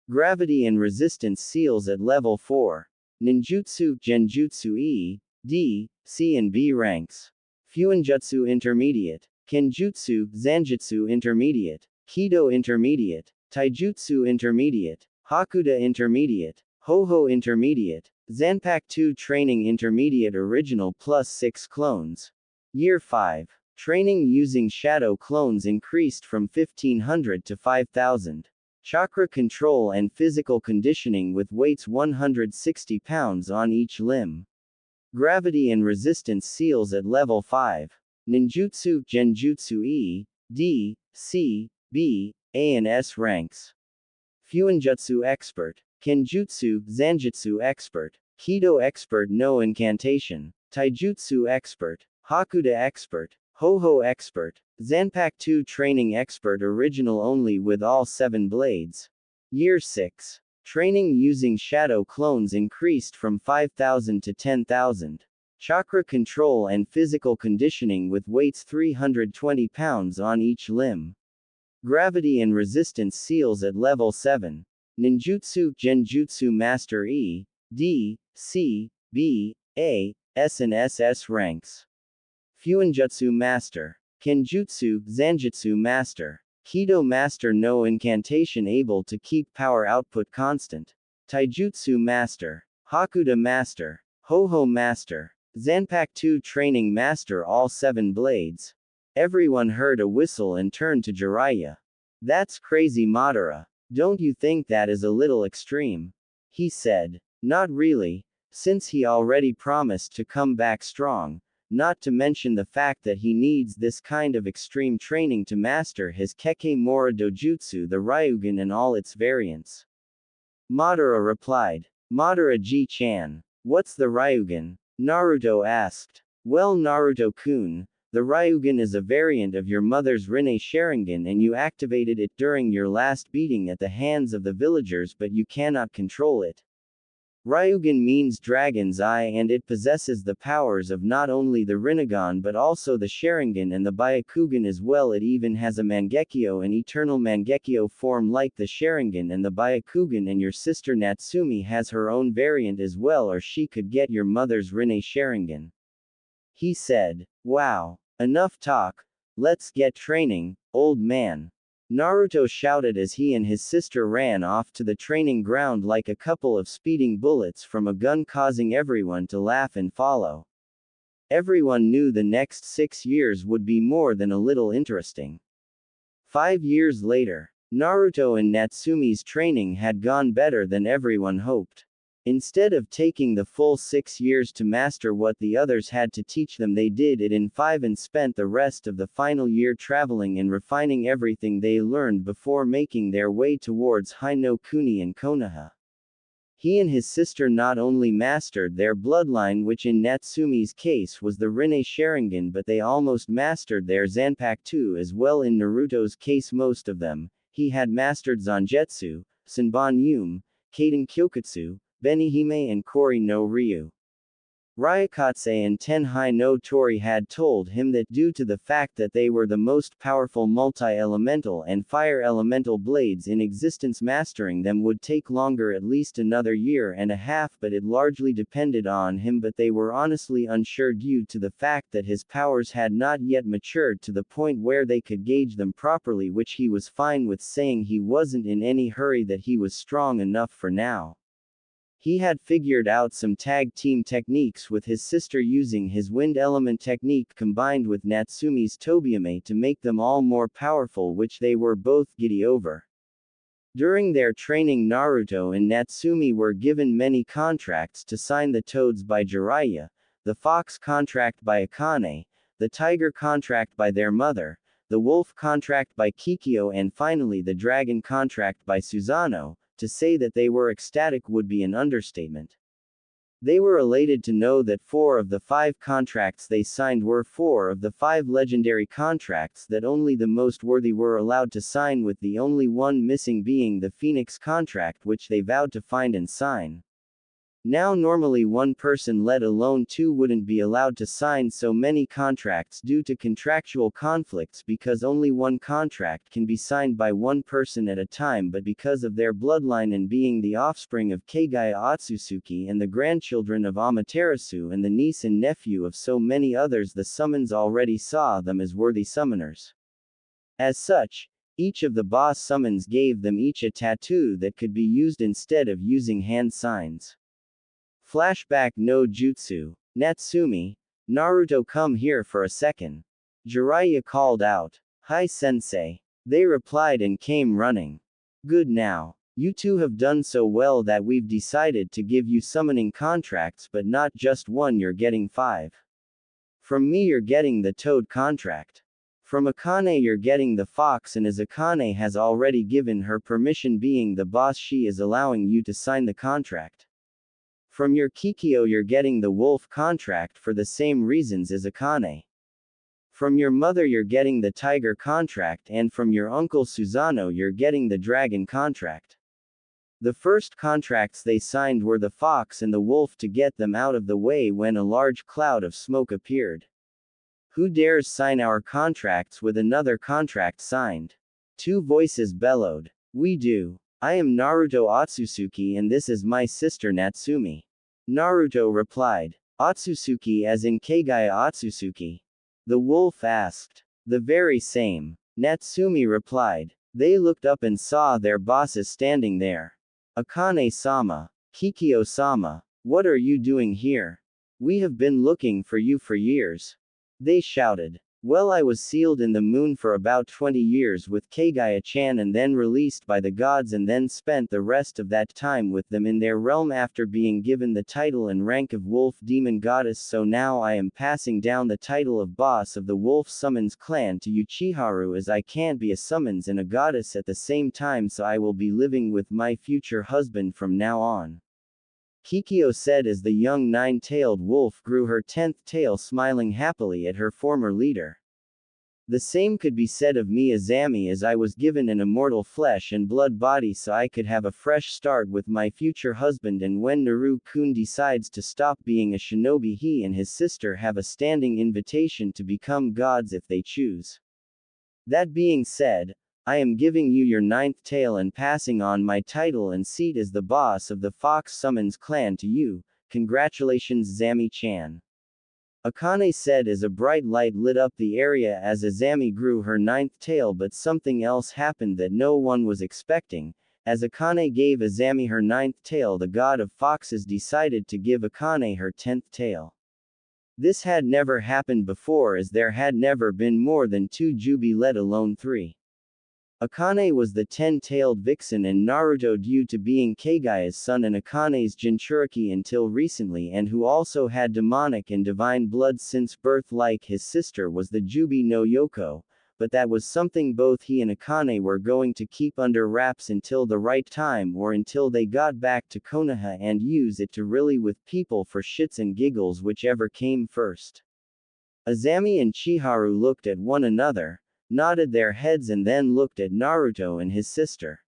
Gravity and resistance seals at level 4. Ninjutsu, Genjutsu E, D, C and B ranks. Fuinjutsu Intermediate. Kenjutsu, Zanjutsu Intermediate. Kido Intermediate. Taijutsu Intermediate. Hakuda Intermediate. Ho-ho Intermediate. Zanpakuto Training Intermediate Original +6 clones. Year 5. Training using shadow clones increased from 1500 to 5000. Chakra control and physical conditioning with weights 160 pounds on each limb. Gravity and resistance seals at level 5. Ninjutsu, Genjutsu E, D, C, B, A and S ranks. Fuinjutsu expert. Kenjutsu, Zanjutsu expert. Kido expert no incantation. Taijutsu expert. Hakuda expert. Ho-Ho expert. Zanpakuto training expert original only with all 7 blades. Year 6. Training using shadow clones increased from 5000 to 10,000. Chakra control and physical conditioning with weights 320 pounds on each limb. Gravity and resistance seals at level 7. Ninjutsu, Genjutsu Master E, D, C, B, A, S and SS ranks. Fuinjutsu Master. Kenjutsu, Zanjutsu Master. Kido Master no incantation able to keep power output constant. Taijutsu Master. Hakuda Master. Ho-Ho Master. Zanpakuto Training Master all 7 blades. Everyone heard a whistle and turned to Jiraiya. That's crazy Madara. Don't you think that is a little extreme? He said. Not really, since he already promised to come back strong. Not to mention the fact that he needs this kind of extreme training to master his Kekemora Dojutsu, the Ryugan and all its variants. Madara replied. Madara-ji-chan. What's the Ryugan? Naruto asked. Well Naruto-kun, the Ryugan is a variant of your mother's Rinne Sharingan and you activated it during your last beating at the hands of the villagers but you cannot control it. Ryugan means dragon's eye and it possesses the powers of not only the Rinnegan but also the Sharingan and the Byakugan as well. It even has a Mangekyo and eternal Mangekyo form like the Sharingan and the Byakugan, and your sister Natsumi has her own variant as well, or she could get your mother's Rinne Sharingan. He said. Wow. Enough talk. Let's get training, old man. Naruto shouted as he and his sister ran off to the training ground like a couple of speeding bullets from a gun, causing everyone to laugh and follow. Everyone knew the next 6 years would be more than a little interesting. 5 years later, Naruto and Natsumi's training had gone better than everyone hoped. Instead of taking the full 6 years to master what the others had to teach them, they did it in 5 and spent the rest of the final year traveling and refining everything they learned before making their way towards High no Kuni and Konoha. He and his sister not only mastered their bloodline, which in Natsumi's case was the Rinne Sharingan, but they almost mastered their Zanpakuto as well. In Naruto's case, most of them, he had mastered Zangetsu, Sanban Yume, Kaden Kyokutsu, Benihime and Kori no Ryu. Ryukatse and Tenhai no Tori had told him that due to the fact that they were the most powerful multi-elemental and fire elemental blades in existence, mastering them would take longer, at least another year and a half, but it largely depended on him. But they were honestly unsure due to the fact that his powers had not yet matured to the point where they could gauge them properly, which he was fine with, saying he wasn't in any hurry, that he was strong enough for now. He had figured out some tag team techniques with his sister using his wind element technique combined with Natsumi's Tobiame to make them all more powerful, which they were both giddy over. During their training, Naruto and Natsumi were given many contracts to sign: the Toads by Jiraiya, the Fox contract by Akane, the Tiger contract by their mother, the Wolf contract by Kikyo, and finally the Dragon contract by Susanoo. To say that they were ecstatic would be an understatement. They were elated to know that 4 of the 5 contracts they signed were 4 of the 5 legendary contracts that only the most worthy were allowed to sign, with the only one missing being the Phoenix contract, which they vowed to find and sign. Now normally one person, let alone 2, wouldn't be allowed to sign so many contracts due to contractual conflicts, because only one contract can be signed by one person at a time. But because of their bloodline and being the offspring of Kagaya Otsutsuki and the grandchildren of Amaterasu and the niece and nephew of so many others, the summons already saw them as worthy summoners. As such, each of the boss summons gave them each a tattoo that could be used instead of using hand signs. Flashback no Jutsu. Natsumi. Naruto, come here for a second. Jiraiya called out. Hi sensei. They replied and came running. Good now. You two have done so well that we've decided to give you summoning contracts, but not just one, you're getting 5. From me you're getting the toad contract. From Akane you're getting the fox, and as Akane has already given her permission being the boss, she is allowing you to sign the contract. From your Kikyo you're getting the wolf contract for the same reasons as Akane. From your mother you're getting the tiger contract, and from your uncle Susanoo you're getting the dragon contract. The first contracts they signed were the fox and the wolf to get them out of the way when a large cloud of smoke appeared. Who dares sign our contracts with another contract signed? 2 voices bellowed. We do. I am Naruto Otsutsuki and this is my sister Natsumi. Naruto replied. Otsutsuki as in Kagaya Otsutsuki? The wolf asked. The very same. Natsumi replied. They looked up and saw their bosses standing there. Akane-sama. Kikyo-sama. What are you doing here? We have been looking for you for years. They shouted. Well, I was sealed in the moon for about 20 years with Kagaya-chan and then released by the gods and then spent the rest of that time with them in their realm after being given the title and rank of wolf demon goddess, so now I am passing down the title of boss of the wolf summons clan to you Chiharu, as I can't be a summons and a goddess at the same time, so I will be living with my future husband from now on. Kikyo said as the young 9-tailed wolf grew her 10th tail, smiling happily at her former leader. The same could be said of me Azami, as I was given an immortal flesh and blood body so I could have a fresh start with my future husband, and when Naru-kun decides to stop being a shinobi, he and his sister have a standing invitation to become gods if they choose. That being said, I am giving you your 9th tail and passing on my title and seat as the boss of the Fox Summons clan to you. Congratulations Zami-chan. Akane said as a bright light lit up the area as Azami grew her 9th tail, but something else happened that no one was expecting. As Akane gave Azami her 9th tail, the god of foxes decided to give Akane her 10th tail. This had never happened before, as there had never been more than 2 Jubi, let alone 3. Akane was the 10-tailed vixen and Naruto due to being Kagaya's son and Akane's Jinchuriki until recently, and who also had demonic and divine blood since birth like his sister was the Jubi no Yoko, but that was something both he and Akane were going to keep under wraps until the right time, or until they got back to Konoha and use it to really with people for shits and giggles, whichever came first. Azami and Chiharu looked at one another, nodded their heads and then looked at Naruto and his sister.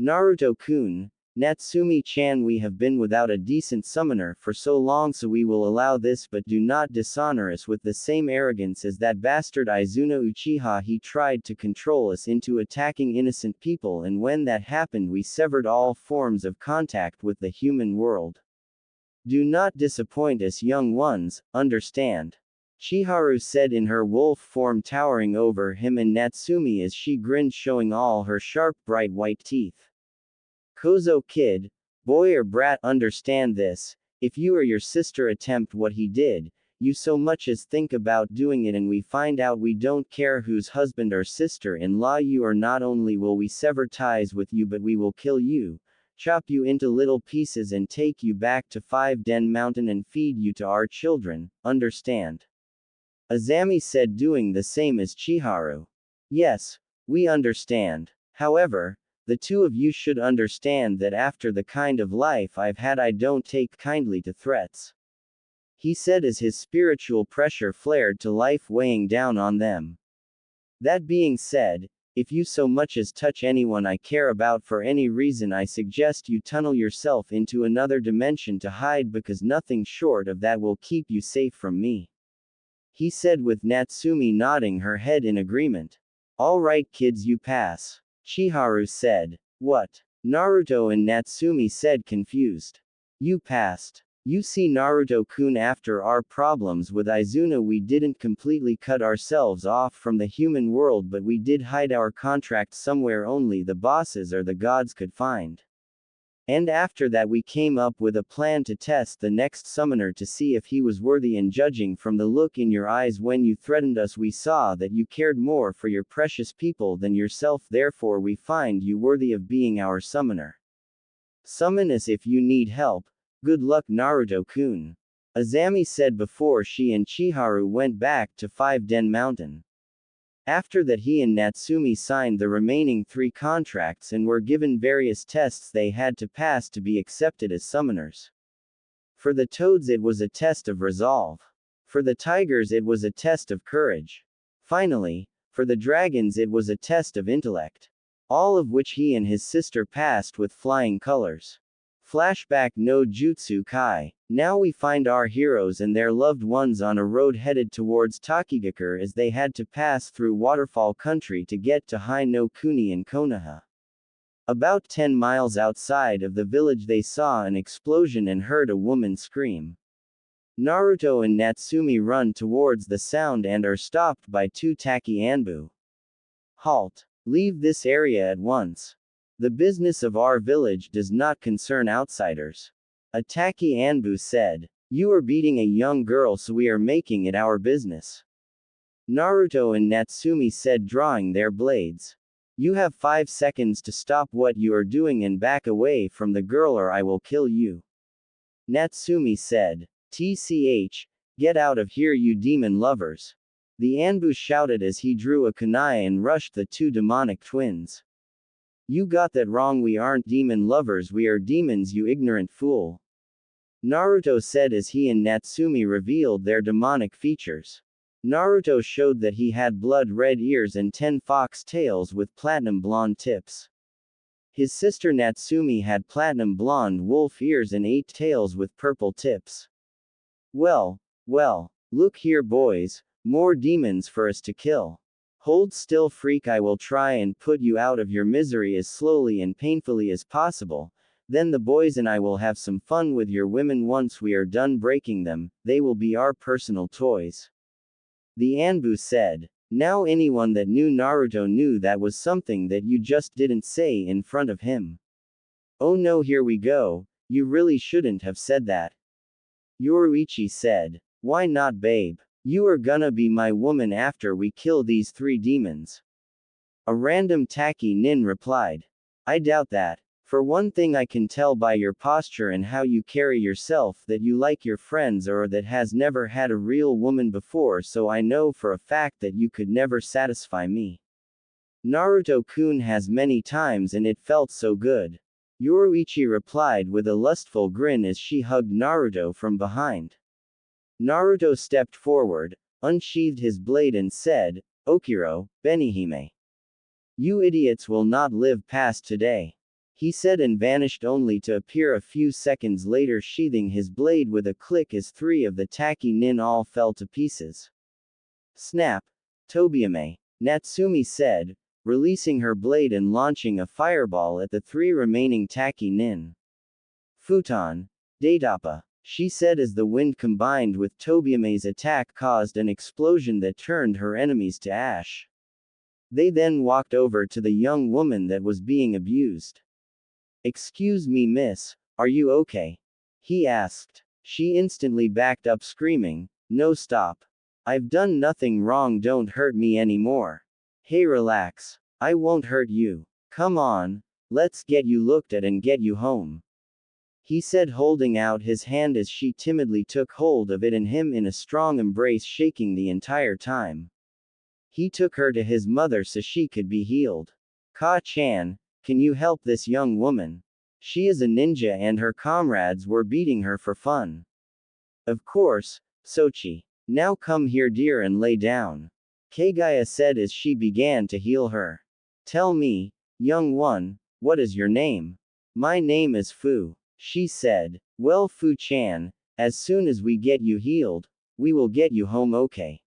Naruto-kun, Natsumi-chan, we have been without a decent summoner for so long, so we will allow this, but do not dishonor us with the same arrogance as that bastard Izuna Uchiha. He tried to control us into attacking innocent people, and when that happened we severed all forms of contact with the human world. Do not disappoint us young ones, understand? Chiharu said in her wolf form, towering over him and Natsumi as she grinned, showing all her sharp bright white teeth. Kozo kid, boy or brat, understand this. If you or your sister attempt what he did, you so much as think about doing it, and we find out we don't care whose husband or sister-in-law you are, not only will we sever ties with you, but we will kill you, chop you into little pieces and take you back to 5-Den Mountain and feed you to our children, understand? Azami said, doing the same as Chiharu. Yes, we understand. However, the two of you should understand that after the kind of life I've had, I don't take kindly to threats. He said as his spiritual pressure flared to life, weighing down on them. That being said, if you so much as touch anyone I care about for any reason, I suggest you tunnel yourself into another dimension to hide, because nothing short of that will keep you safe from me. He said with Natsumi nodding her head in agreement. All right kids, you pass. Chiharu said. What? Naruto and Natsumi said, confused. You passed. You see Naruto-kun, after our problems with Izuna we didn't completely cut ourselves off from the human world, but we did hide our contract somewhere only the bosses or the gods could find. And after that we came up with a plan to test the next summoner to see if he was worthy, and judging from the look in your eyes when you threatened us we saw that you cared more for your precious people than yourself, therefore we find you worthy of being our summoner. Summon us if you need help. Good luck Naruto-kun. Azami said before she and Chiharu went back to 5-Den Mountain. After that he and Natsumi signed the remaining 3 contracts and were given various tests they had to pass to be accepted as summoners. For the toads it was a test of resolve. For the tigers it was a test of courage. Finally, for the dragons it was a test of intellect. All of which he and his sister passed with flying colors. Flashback no Jutsu Kai. Now we find our heroes and their loved ones on a road headed towards Takigakure as they had to pass through waterfall country to get to Hai no Kuni and Konoha. About 10 miles outside of the village they saw an explosion and heard a woman scream. Naruto and Natsumi run towards the sound and are stopped by 2 Taki Anbu. Halt. Leave this area at once. The business of our village does not concern outsiders. A Taki Anbu said. You are beating a young girl, so we are making it our business. Naruto and Natsumi said, drawing their blades. You have 5 seconds to stop what you are doing and back away from the girl or I will kill you. Natsumi said. TCH, get out of here you demon lovers. The Anbu shouted as he drew a kunai and rushed the 2 demonic twins. You got that wrong, we aren't demon lovers, we are demons you ignorant fool. Naruto said as he and Natsumi revealed their demonic features. Naruto showed that he had blood red ears and 10 fox tails with platinum blonde tips. His sister Natsumi had platinum blonde wolf ears and 8 tails with purple tips. Well, look here boys, more demons for us to kill. Hold still freak, I will try and put you out of your misery as slowly and painfully as possible, then the boys and I will have some fun with your women once we are done breaking them, they will be our personal toys. The Anbu said. Now anyone that knew Naruto knew that was something that you just didn't say in front of him. Oh no, here we go, you really shouldn't have said that. Yoruichi said. Why not babe? You are gonna be my woman after we kill these 3 demons. A random Taki Nin replied. I doubt that. For one thing I can tell by your posture and how you carry yourself that you like your friends or that has never had a real woman before, so I know for a fact that you could never satisfy me. Naruto-kun has many times and it felt so good. Yoruichi replied with a lustful grin as she hugged Naruto from behind. Naruto stepped forward, unsheathed his blade and said, Okiro, Benihime. You idiots will not live past today. He said and vanished only to appear a few seconds later sheathing his blade with a click as 3 of the Taki Nin all fell to pieces. Snap! Tobiame. Natsumi said, releasing her blade and launching a fireball at the 3 remaining Taki Nin. Futon. Datapa. She said as the wind combined with Tobiame's attack caused an explosion that turned her enemies to ash. They then walked over to the young woman that was being abused. Excuse me miss, are you okay? He asked. She instantly backed up screaming, no stop. I've done nothing wrong, don't hurt me anymore. Hey relax. I won't hurt you. Come on, let's get you looked at and get you home. He said holding out his hand as she timidly took hold of it and him in a strong embrace shaking the entire time. He took her to his mother so she could be healed. Ka-chan, can you help this young woman? She is a ninja and her comrades were beating her for fun. Of course, Sochi. Now come here dear and lay down. Kagaya said as she began to heal her. Tell me, young one, what is your name? My name is Fu. She said. Well Fu-chan, as soon as we get you healed, we will get you home okay?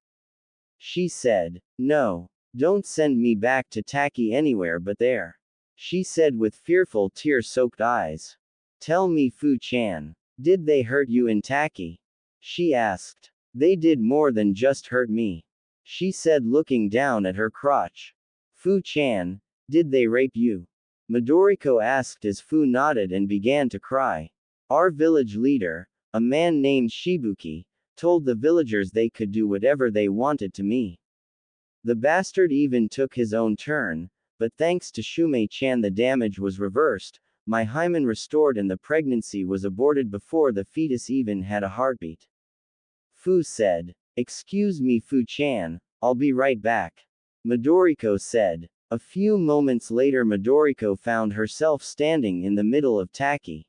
She said. No. Don't send me back to Taki anywhere but there. She said with fearful tear-soaked eyes. Tell me Fu-chan, did they hurt you in Taki? She asked. They did more than just hurt me. She said looking down at her crotch. Fu-chan, did they rape you? Midoriko asked as Fu nodded and began to cry. Our village leader, a man named Shibuki, told the villagers they could do whatever they wanted to me. The bastard even took his own turn, but thanks to Shumei-chan the damage was reversed, my hymen restored and the pregnancy was aborted before the fetus even had a heartbeat. Fu said. Excuse me Fu-chan, I'll be right back. Midoriko said. A few moments later Midoriko found herself standing in the middle of Taki.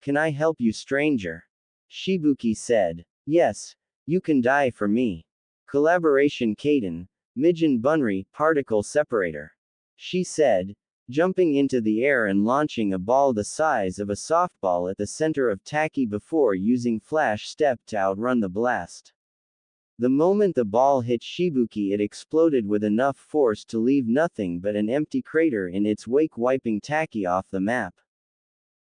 Can I help you stranger? Shibuki said. Yes, you can die for me. Collaboration Kaden, Mijin Bunri, particle separator. She said, jumping into the air and launching a ball the size of a softball at the center of Taki before using flash step to outrun the blast. The moment the ball hit Shibuki it exploded with enough force to leave nothing but an empty crater in its wake, wiping Taki off the map.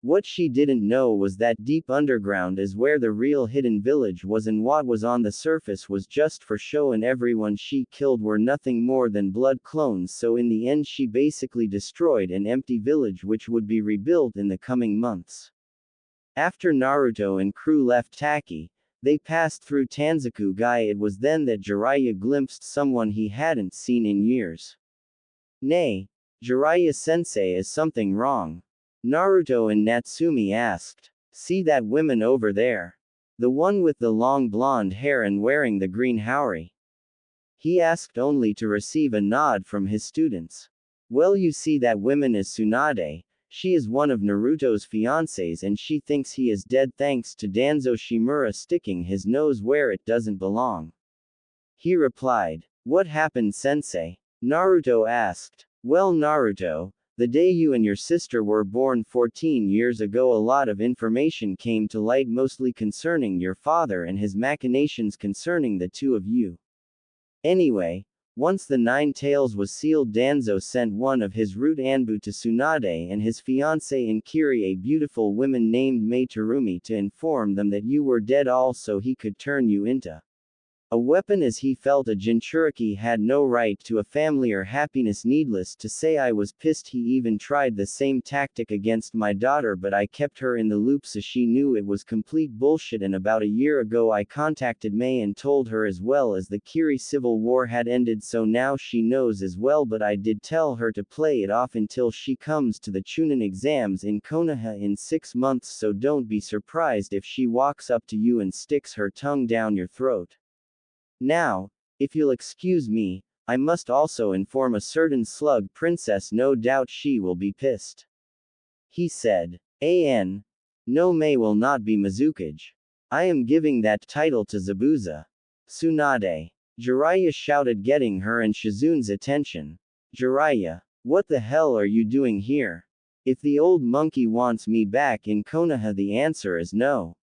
What she didn't know was that deep underground is where the real hidden village was, and what was on the surface was just for show, and everyone she killed were nothing more than blood clones, so in the end she basically destroyed an empty village which would be rebuilt in the coming months. After Naruto and crew left Taki, they passed through Tanzaku-gai. It was then that Jiraiya glimpsed someone he hadn't seen in years. Nay, Jiraiya-sensei, is something wrong? Naruto and Natsumi asked. See that woman over there? The one with the long blonde hair and wearing the green haori? He asked only to receive a nod from his students. Well, you see, that woman is Tsunade. She is one of Naruto's fiancés and she thinks he is dead thanks to Danzo Shimura sticking his nose where it doesn't belong. He replied. What happened, sensei? Naruto asked. Well, Naruto, the day you and your sister were born 14 years ago, a lot of information came to light, mostly concerning your father and his machinations concerning the two of you. Anyway, once the 9 Tails was sealed, Danzo sent one of his root Anbu to Tsunade and his fiancée Inkiri, a beautiful woman named Mei Terumi, to inform them that you were dead, also he could turn you into a weapon, as he felt a Jinchuriki had no right to a family or happiness. Needless to say, I was pissed. He even tried the same tactic against my daughter, but I kept her in the loop so she knew it was complete bullshit, and about a year ago I contacted Mei and told her, as well as the Kiri civil war had ended, so now she knows as well, but I did tell her to play it off until she comes to the Chunin exams in Konoha in 6 months, so don't be surprised if she walks up to you and sticks her tongue down your throat. Now, if you'll excuse me, I must also inform a certain slug princess, no doubt she will be pissed. He said. No, Mei will not be Mizukage. I am giving that title to Zabuza. Tsunade. Jiraiya shouted, getting her and Shizune's attention. Jiraiya, what the hell are you doing here? If the old monkey wants me back in Konoha, the answer is no.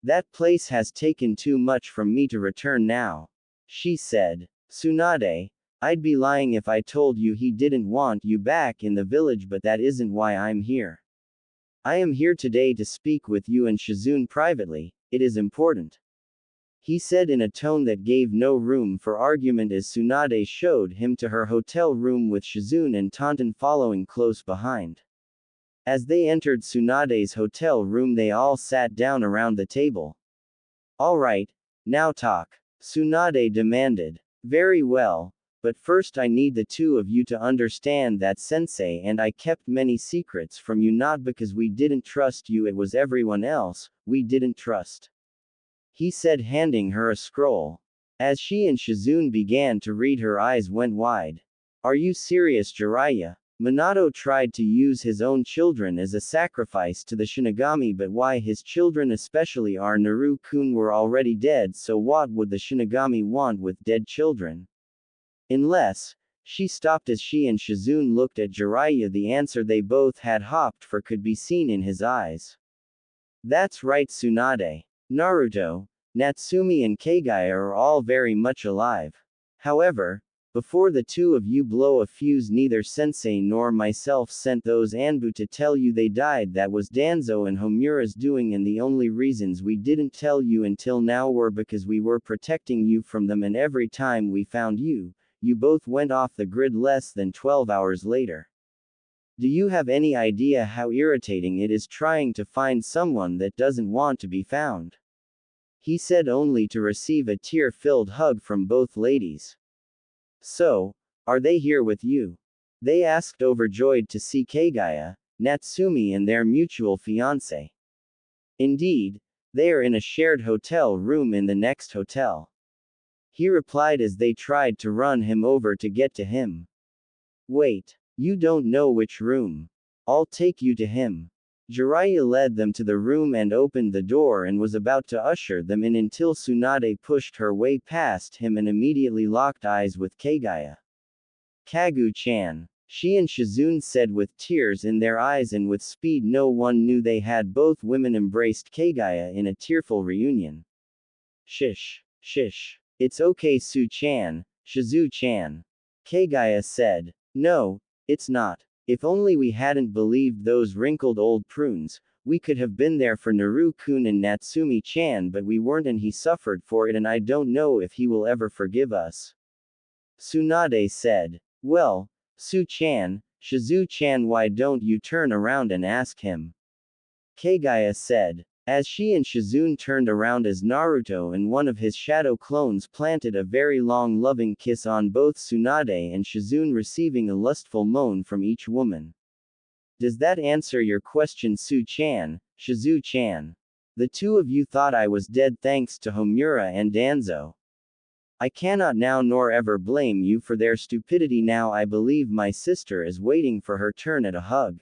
That place has taken too much from me to return now. She said. Tsunade, I'd be lying if I told you he didn't want you back in the village, but that isn't why I'm here. I am here today to speak with you and Shizune privately. It is important. He said in a tone that gave no room for argument as Tsunade showed him to her hotel room with Shizune and Tonton following close behind. As they entered Tsunade's hotel room, they all sat down around the table. All right, now talk. Tsunade demanded. Very well, but first I need the two of you to understand that sensei and I kept many secrets from you, not because we didn't trust you, it was everyone else we didn't trust. He said, handing her a scroll. As she and Shizune began to read, her eyes went wide. Are you serious, Jiraiya? Minato tried to use his own children as a sacrifice to the Shinigami, but why? His children, especially our Naru-kun, were already dead, so what would the Shinigami want with dead children? Unless, she stopped as she and Shizune looked at Jiraiya. The answer they both had hoped for could be seen in his eyes. That's right, Tsunade. Naruto, Natsumi and Kagaya are all very much alive. However, before the two of you blow a fuse, neither sensei nor myself sent those Anbu to tell you they died. That was Danzo and Homura's doing, and the only reasons we didn't tell you until now were because we were protecting you from them, and every time we found you, you both went off the grid less than 12 hours later. Do you have any idea how irritating it is trying to find someone that doesn't want to be found? He said, only to receive a tear-filled hug from both ladies. So, are they here with you? They asked, overjoyed to see Kagaya, Natsumi and their mutual fiancé. Indeed, they are in a shared hotel room in the next hotel. He replied as they tried to run him over to get to him. Wait, you don't know which room. I'll take you to him. Jiraiya led them to the room and opened the door and was about to usher them in until Tsunade pushed her way past him and immediately locked eyes with Kagaya. Kagu-chan. She and Shizune said with tears in their eyes and with speed no one knew they had. Both women embraced Kagaya in a tearful reunion. Shish. Shish. It's okay, Su-chan, Shizu-chan. Kagaya said. No, it's not. If only we hadn't believed those wrinkled old prunes, we could have been there for Naru-kun and Natsumi-chan, but we weren't and he suffered for it and I don't know if he will ever forgive us. Tsunade said. Well, Su-chan, Shizu-chan, why don't you turn around and ask him? Kagaya said. As she and Shizune turned around as Naruto and one of his shadow clones planted a very long loving kiss on both Tsunade and Shizune, receiving a lustful moan from each woman. Does that answer your question, Su-chan, Shizu-chan? The two of you thought I was dead thanks to Homura and Danzo. I cannot now nor ever blame you for their stupidity. Now I believe my sister is waiting for her turn at a hug.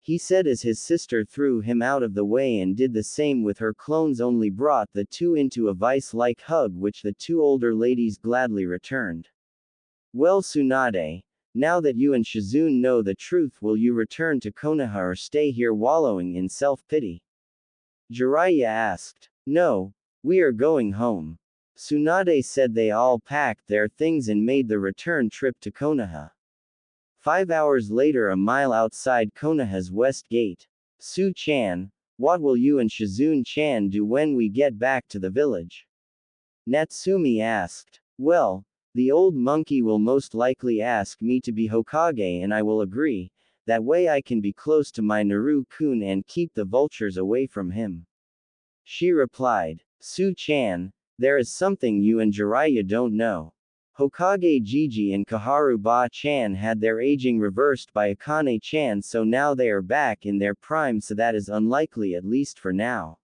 He said as his sister threw him out of the way and did the same with her clones, only brought the two into a vice-like hug which the two older ladies gladly returned. Well, Tsunade, now that you and Shizune know the truth, will you return to Konoha or stay here wallowing in self-pity? Jiraiya asked. No, we are going home. Tsunade said. They all packed their things and made the return trip to Konoha. 5 hours later, a mile outside Konoha's west gate. Su-chan, what will you and Shizune-chan do when we get back to the village? Natsumi asked. Well, the old monkey will most likely ask me to be Hokage and I will agree, that way I can be close to my Naru-kun and keep the vultures away from him. She replied. Su-chan, there is something you and Jiraiya don't know. Hokage Gigi and Kaharu Ba-chan had their aging reversed by Akane-chan, so now they are back in their prime, so that is unlikely, at least for now.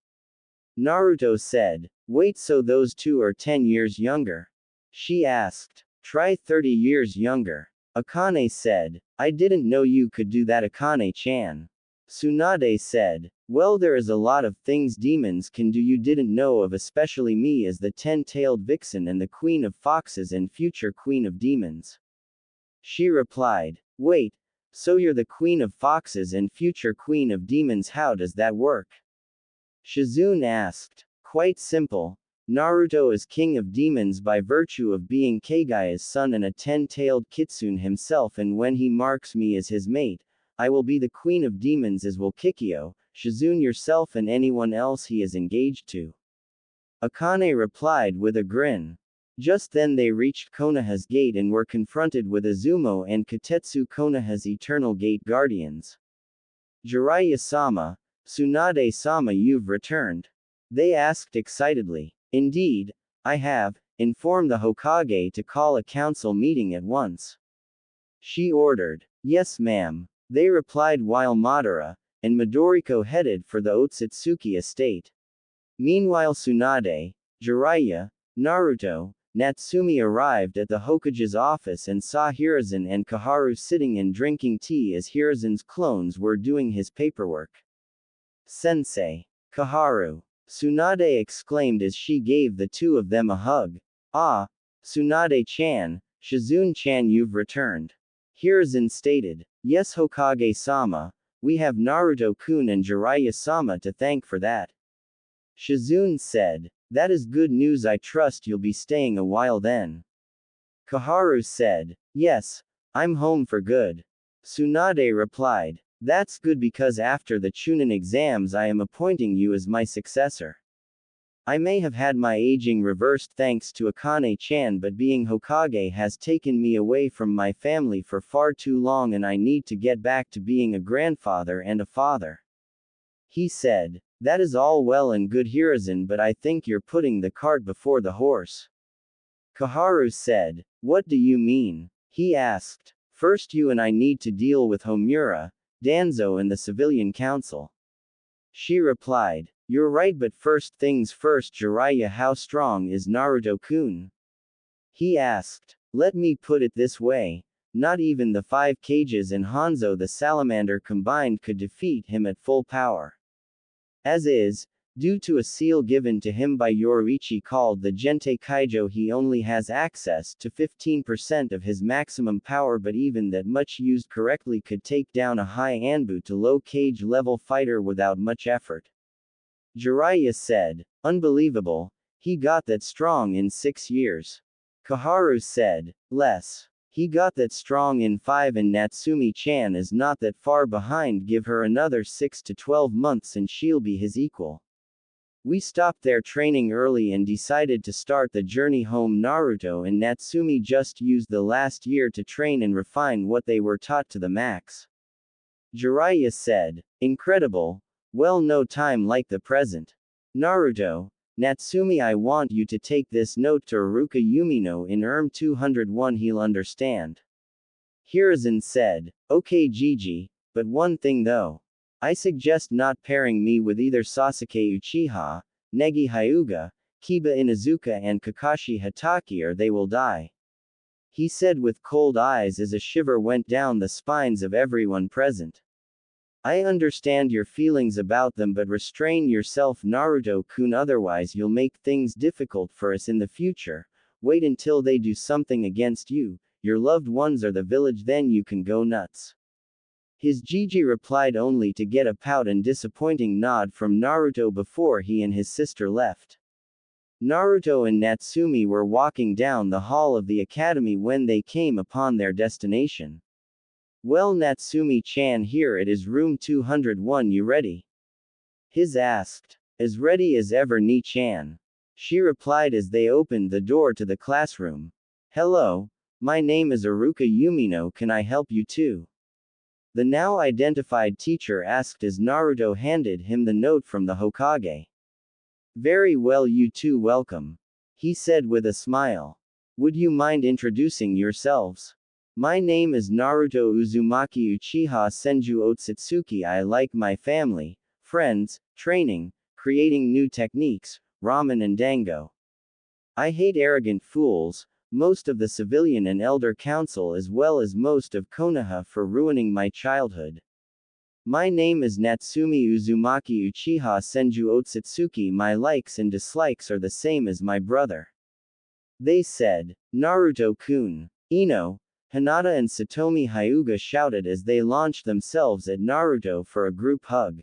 Naruto said. Wait, so those two are 10 years younger? She asked. Try 30 years younger. Akane said. I didn't know you could do that, Akane-chan. Tsunade said. Well, there is a lot of things demons can do you didn't know of, especially me as the 10-tailed vixen and the queen of foxes and future queen of demons. She replied. Wait, so you're the queen of foxes and future queen of demons? How does that work? Shizune asked. Quite simple. Naruto is king of demons by virtue of being Kagaya's son and a 10-tailed kitsune himself, and when he marks me as his mate, I will be the queen of demons, as will Kikyo, Shizune yourself and anyone else he is engaged to. Akane replied with a grin. Just then they reached Konoha's gate and were confronted with Izumo and Kotetsu, Konoha's eternal gate guardians. Jiraiya-sama, Tsunade-sama, you've returned? They asked excitedly. Indeed, I have. Inform the Hokage to call a council meeting at once. She ordered. Yes, ma'am. They replied while Madara and Midoriko headed for the Otsutsuki estate. Meanwhile, Tsunade, Jiraiya, Naruto, Natsumi arrived at the Hokage's office and saw Hiruzen and Kaharu sitting and drinking tea as Hiruzen's clones were doing his paperwork. Sensei. Kaharu. Tsunade exclaimed as she gave the two of them a hug. Ah, Tsunade-chan, Shizune-chan, you've returned. Hiruzen stated. Yes, Hokage-sama, we have Naruto-kun and Jiraiya-sama to thank for that. Shizune said. That is good news. I trust you'll be staying a while then. Kaharu said. Yes, I'm home for good. Tsunade replied. That's good, because after the Chunin exams I am appointing you as my successor. I may have had my aging reversed thanks to Akane-chan, but being Hokage has taken me away from my family for far too long and I need to get back to being a grandfather and a father. He said. That is all well and good, Hiruzen, but I think you're putting the cart before the horse. Koharu said. What do you mean? He asked. First you and I need to deal with Homura, Danzo and the civilian council. She replied. You're right, but first things first, Jiraiya, how strong is Naruto-kun? He asked. Let me put it this way. Not even the 5 Kages and Hanzo the Salamander combined could defeat him at full power. As is, due to a seal given to him by Yoruichi called the Gente Kaijo, he only has access to 15% of his maximum power, but even that much used correctly could take down a high Anbu to low Kage level fighter without much effort. Jiraiya said. Unbelievable, he got that strong in 6 years. Koharu said. Less. He got that strong in 5 and Natsumi-chan is not that far behind. Give her another 6 to 12 months and she'll be his equal. We stopped their training early and decided to start the journey home. Naruto and Natsumi just used the last year to train and refine what they were taught to the max. Jiraiya said. Incredible. Well, no time like the present. Naruto, Natsumi, I want you to take this note to Iruka Yumino in ERM 201, he'll understand. Hiruzen said. Okay Gigi, but one thing though. I suggest not pairing me with either Sasuke Uchiha, Negi Hyuga, Kiba Inuzuka and Kakashi Hatake, or they will die. He said with cold eyes as a shiver went down the spines of everyone present. I understand your feelings about them, but restrain yourself, Naruto-kun, otherwise you'll make things difficult for us in the future. Wait until they do something against you, your loved ones or the village, then you can go nuts. His Gigi replied only to get a pout and disappointing nod from Naruto before he and his sister left. Naruto and Natsumi were walking down the hall of the academy when they came upon their destination. Well, Natsumi-chan, here it is, room 201, you ready? His asked. As ready as ever, Ni-chan. She replied as they opened the door to the classroom. Hello, my name is Iruka Yumino, can I help you too? The now identified teacher asked as Naruto handed him the note from the Hokage. Very well, you too, welcome. He said with a smile. Would you mind introducing yourselves? My name is Naruto Uzumaki Uchiha Senju Otsutsuki. I like my family, friends, training, creating new techniques, ramen and dango. I hate arrogant fools, most of the civilian and elder council as well as most of Konoha for ruining my childhood. My name is Natsumi Uzumaki Uchiha Senju Otsutsuki. My likes and dislikes are the same as my brother. They said. Naruto-kun. Ino, Hinata and Satomi Hyuga shouted as they launched themselves at Naruto for a group hug.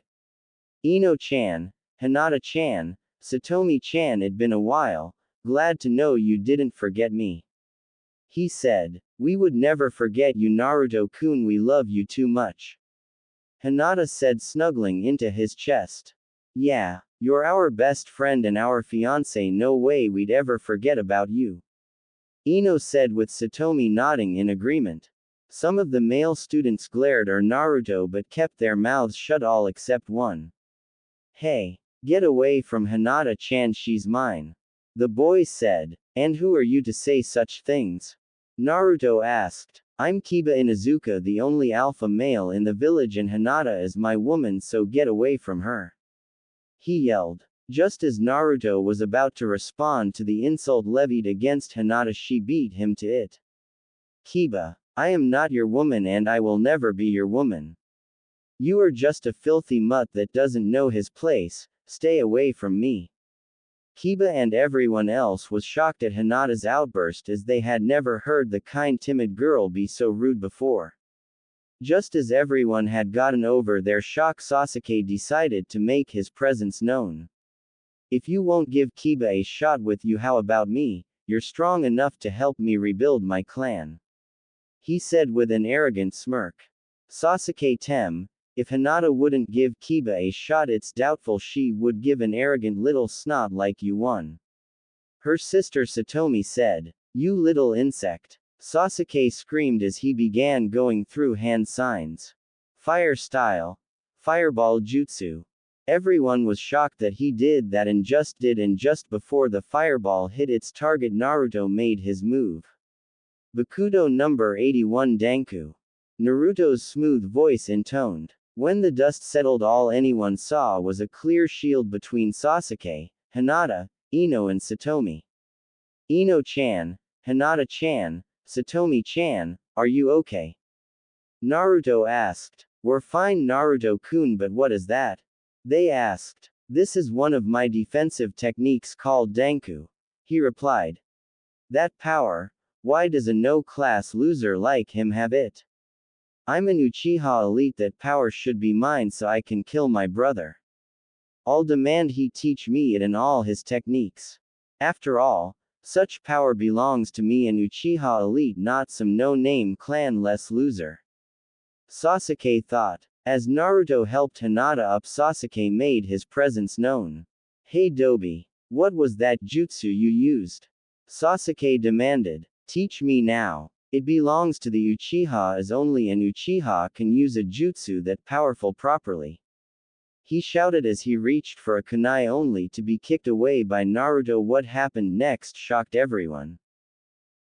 Ino-chan, Hinata-chan, Satomi-chan, it'd been a while, glad to know you didn't forget me. He said. We would never forget you, Naruto-kun, we love you too much. Hinata said, snuggling into his chest. Yeah, you're our best friend and our fiancé, no way we'd ever forget about you. Ino said with Satomi nodding in agreement. Some of the male students glared at Naruto but kept their mouths shut, all except one. Hey, get away from Hinata-chan, she's mine. The boy said. And who are you to say such things? Naruto asked. I'm Kiba Inuzuka, the only alpha male in the village, and Hinata is my woman, so get away from her. He yelled. Just as Naruto was about to respond to the insult levied against Hinata, she beat him to it. Kiba, I am not your woman and I will never be your woman. You are just a filthy mutt that doesn't know his place, stay away from me. Kiba and everyone else was shocked at Hinata's outburst, as they had never heard the kind timid girl be so rude before. Just as everyone had gotten over their shock, Sasuke decided to make his presence known. If you won't give Kiba a shot with you, how about me? You're strong enough to help me rebuild my clan. He said with an arrogant smirk. Sasuke Tem, If Hinata wouldn't give Kiba a shot, it's doubtful she would give an arrogant little snot like you one. Her sister Satomi said. You little insect. Sasuke screamed as he began going through hand signs. Fire style. Fireball jutsu. Everyone was shocked that he did that and just before the fireball hit its target Naruto made his move. Bakudo number 81 Danku. Naruto's smooth voice intoned. When the dust settled, all anyone saw was a clear shield between Sasuke, Hinata, Ino and Satomi. Ino-chan, Hinata-chan, Satomi-chan, are you okay? Naruto asked. We're fine Naruto-kun, but what is that? They asked. This is one of my defensive techniques called Danku. He replied. That power, why does a no-class loser like him have it? I'm an Uchiha elite, that power should be mine so I can kill my brother. I'll demand he teach me it and all his techniques. After all, such power belongs to me, an Uchiha elite, not some no-name clan-less loser. Sasuke thought. As Naruto helped Hinata up, Sasuke made his presence known. Hey Dobi, what was that jutsu you used? Sasuke demanded. Teach me now. It belongs to the Uchiha, as only an Uchiha can use a jutsu that powerful properly. He shouted as he reached for a kunai, only to be kicked away by Naruto. What happened next shocked everyone.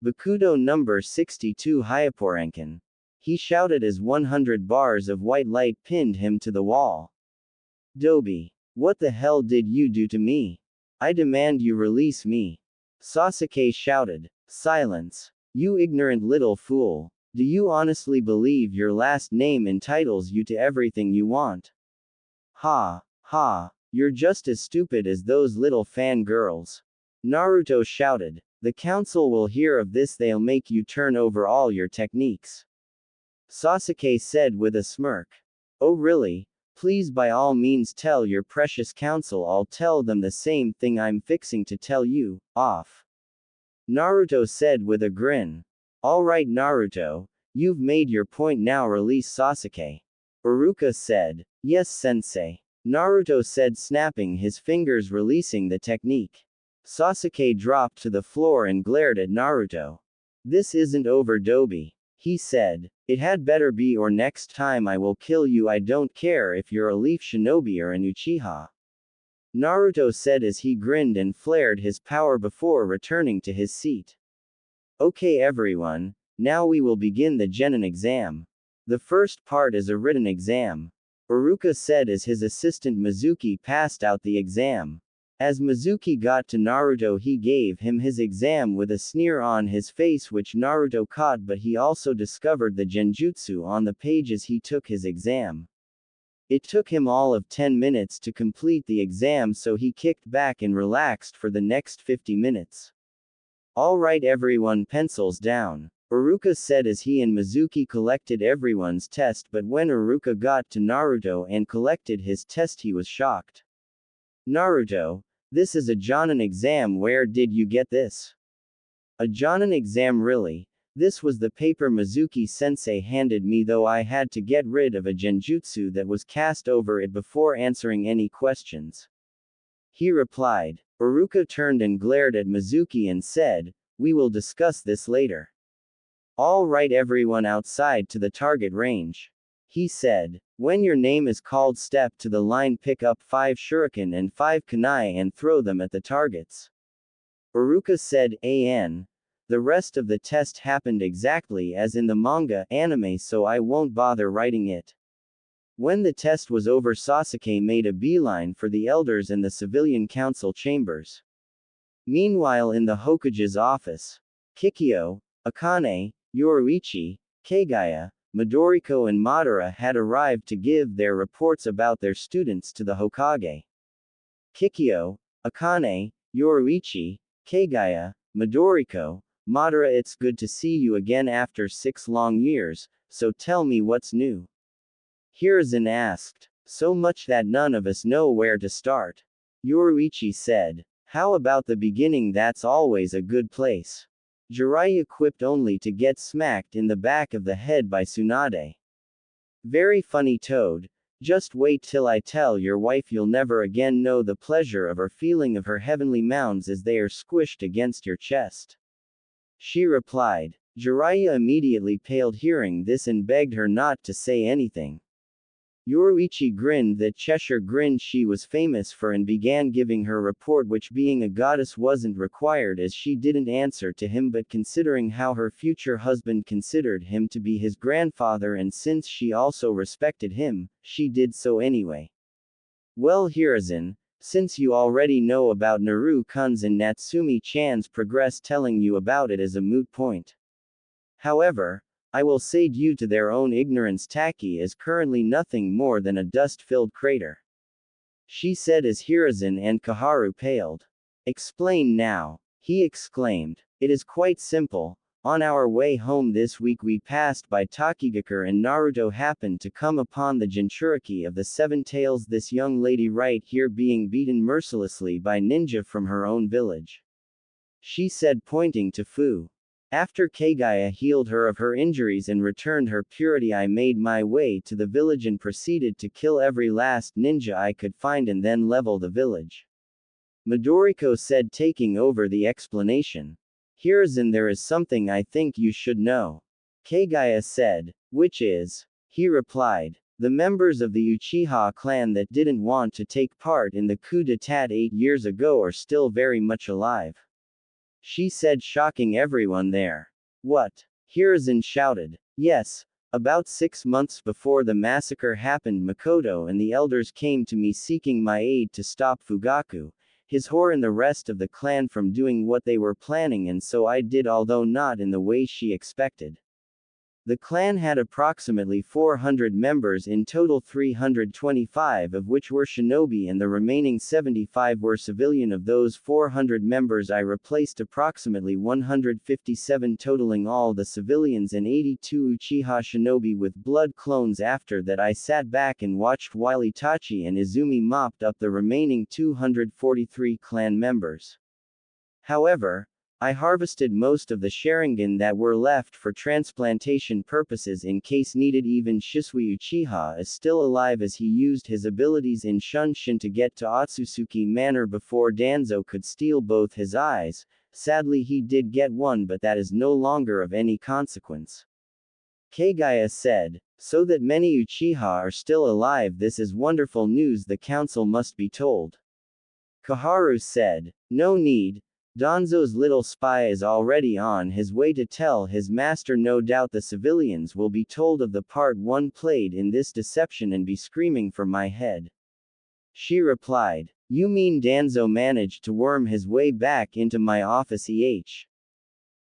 Bakudo number 62 Hyaporanken. He shouted as 100 bars of white light pinned him to the wall. Dobi, what the hell did you do to me? I demand you release me. Sasuke shouted. Silence. You ignorant little fool. Do you honestly believe your last name entitles you to everything you want? Ha, ha, you're just as stupid as those little fangirls. Naruto shouted. The council will hear of this, they'll make you turn over all your techniques. Sasuke said with a smirk. Oh really? Please by all means tell your precious council, I'll tell them the same thing I'm fixing to tell you, off. Naruto said with a grin. Alright Naruto, you've made your point, now release Sasuke. Iruka said. Yes sensei. Naruto said, snapping his fingers, releasing the technique. Sasuke dropped to the floor and glared at Naruto. This isn't over Dobi. He said. It had better be, or next time I will kill you. I don't care if you're a leaf shinobi or an Uchiha. Naruto said as he grinned and flared his power before returning to his seat. Okay everyone, now we will begin the genin exam. The first part is a written exam. Iruka said as his assistant Mizuki passed out the exam. As Mizuki got to Naruto, he gave him his exam with a sneer on his face, which Naruto caught, but he also discovered the genjutsu on the page as he took his exam. It took him all of 10 minutes to complete the exam, so he kicked back and relaxed for the next 50 minutes. Alright everyone, pencils down. Iruka said as he and Mizuki collected everyone's test, but when Iruka got to Naruto and collected his test, he was shocked. Naruto, this is a Jonin exam, where did you get this? A Jonin exam, really? This was the paper Mizuki-sensei handed me, though I had to get rid of a genjutsu that was cast over it before answering any questions. He replied. Iruka turned and glared at Mizuki and said, we will discuss this later. All right everyone, outside to the target range. He said. When your name is called, step to the line, pick up 5 shuriken and 5 kunai and throw them at the targets. Iruka said. The rest of the test happened exactly as in the manga anime, so I won't bother writing it. When the test was over, Sasuke made a beeline for the elders and the civilian council chambers. Meanwhile, in the Hokage's office, Kikyo, Akane, Yoruichi, Kagaya, Midoriko and Madara had arrived to give their reports about their students to the Hokage. Kikyo, Akane, Yoruichi, Kagaya, Midoriko, Madara, it's good to see you again after 6 long years, so tell me what's new. Hiruzen asked. So much that none of us know where to start. Yoruichi said. How about the beginning? That's always a good place. Jiraiya quipped, only to get smacked in the back of the head by Tsunade. Very funny Toad, Just wait till I tell your wife you'll never again know the pleasure of or feeling of her heavenly mounds as they are squished against your chest. She replied. Jiraiya immediately paled hearing this and begged her not to say anything. Yoruichi grinned that Cheshire grin she was famous for and began giving her report, which being a goddess wasn't required as she didn't answer to him, but considering how her future husband considered him to be his grandfather and since she also respected him, she did so anyway. Well Hiruzen, since you already know about Naru-kun's and Natsumi-chan's progress, telling you about it is a moot point. However, I will say due to their own ignorance Taki is currently nothing more than a dust-filled crater. She said as Hiruzen and Koharu paled. Explain now, he exclaimed. It is quite simple. On our way home this week we passed by Takigakure and Naruto happened to come upon the Jinchuriki of the Seven Tails, this young lady right here being beaten mercilessly by ninja from her own village. She said pointing to Fu. After Kagaya healed her of her injuries and returned her purity, I made my way to the village and proceeded to kill every last ninja I could find and then level the village. Midoriko said, taking over the explanation. Hiruzen, there is something I think you should know. Kagaya said. Which is? He replied. The members of the Uchiha clan that didn't want to take part in the coup d'etat 8 years ago are still very much alive. She said, shocking everyone there. What? Hiruzen shouted. Yes. About 6 months before the massacre happened, Mikoto and the elders came to me seeking my aid to stop Fugaku, his whore, and the rest of the clan from doing what they were planning, and so I did, although not in the way she expected. The clan had approximately 400 members in total, 325 of which were shinobi and the remaining 75 were civilian. Of those 400 members I replaced approximately 157, totaling all the civilians, and 82 Uchiha shinobi with blood clones. After that I sat back and watched while Itachi and Izumi mopped up the remaining 243 clan members. However, I harvested most of the Sharingan that were left for transplantation purposes in case needed. Even Shisui Uchiha is still alive as he used his abilities in Shunshin to get to Otsutsuki Manor before Danzo could steal both his eyes. Sadly he did get one, but that is no longer of any consequence. Kagaya said. So that many Uchiha are still alive, this is wonderful news, the council must be told. Koharu said. No need. Danzo's little spy is already on his way to tell his master. No doubt the civilians will be told of the part 1 played in this deception and be screaming for my head. She replied. You mean Danzo managed to worm his way back into my office?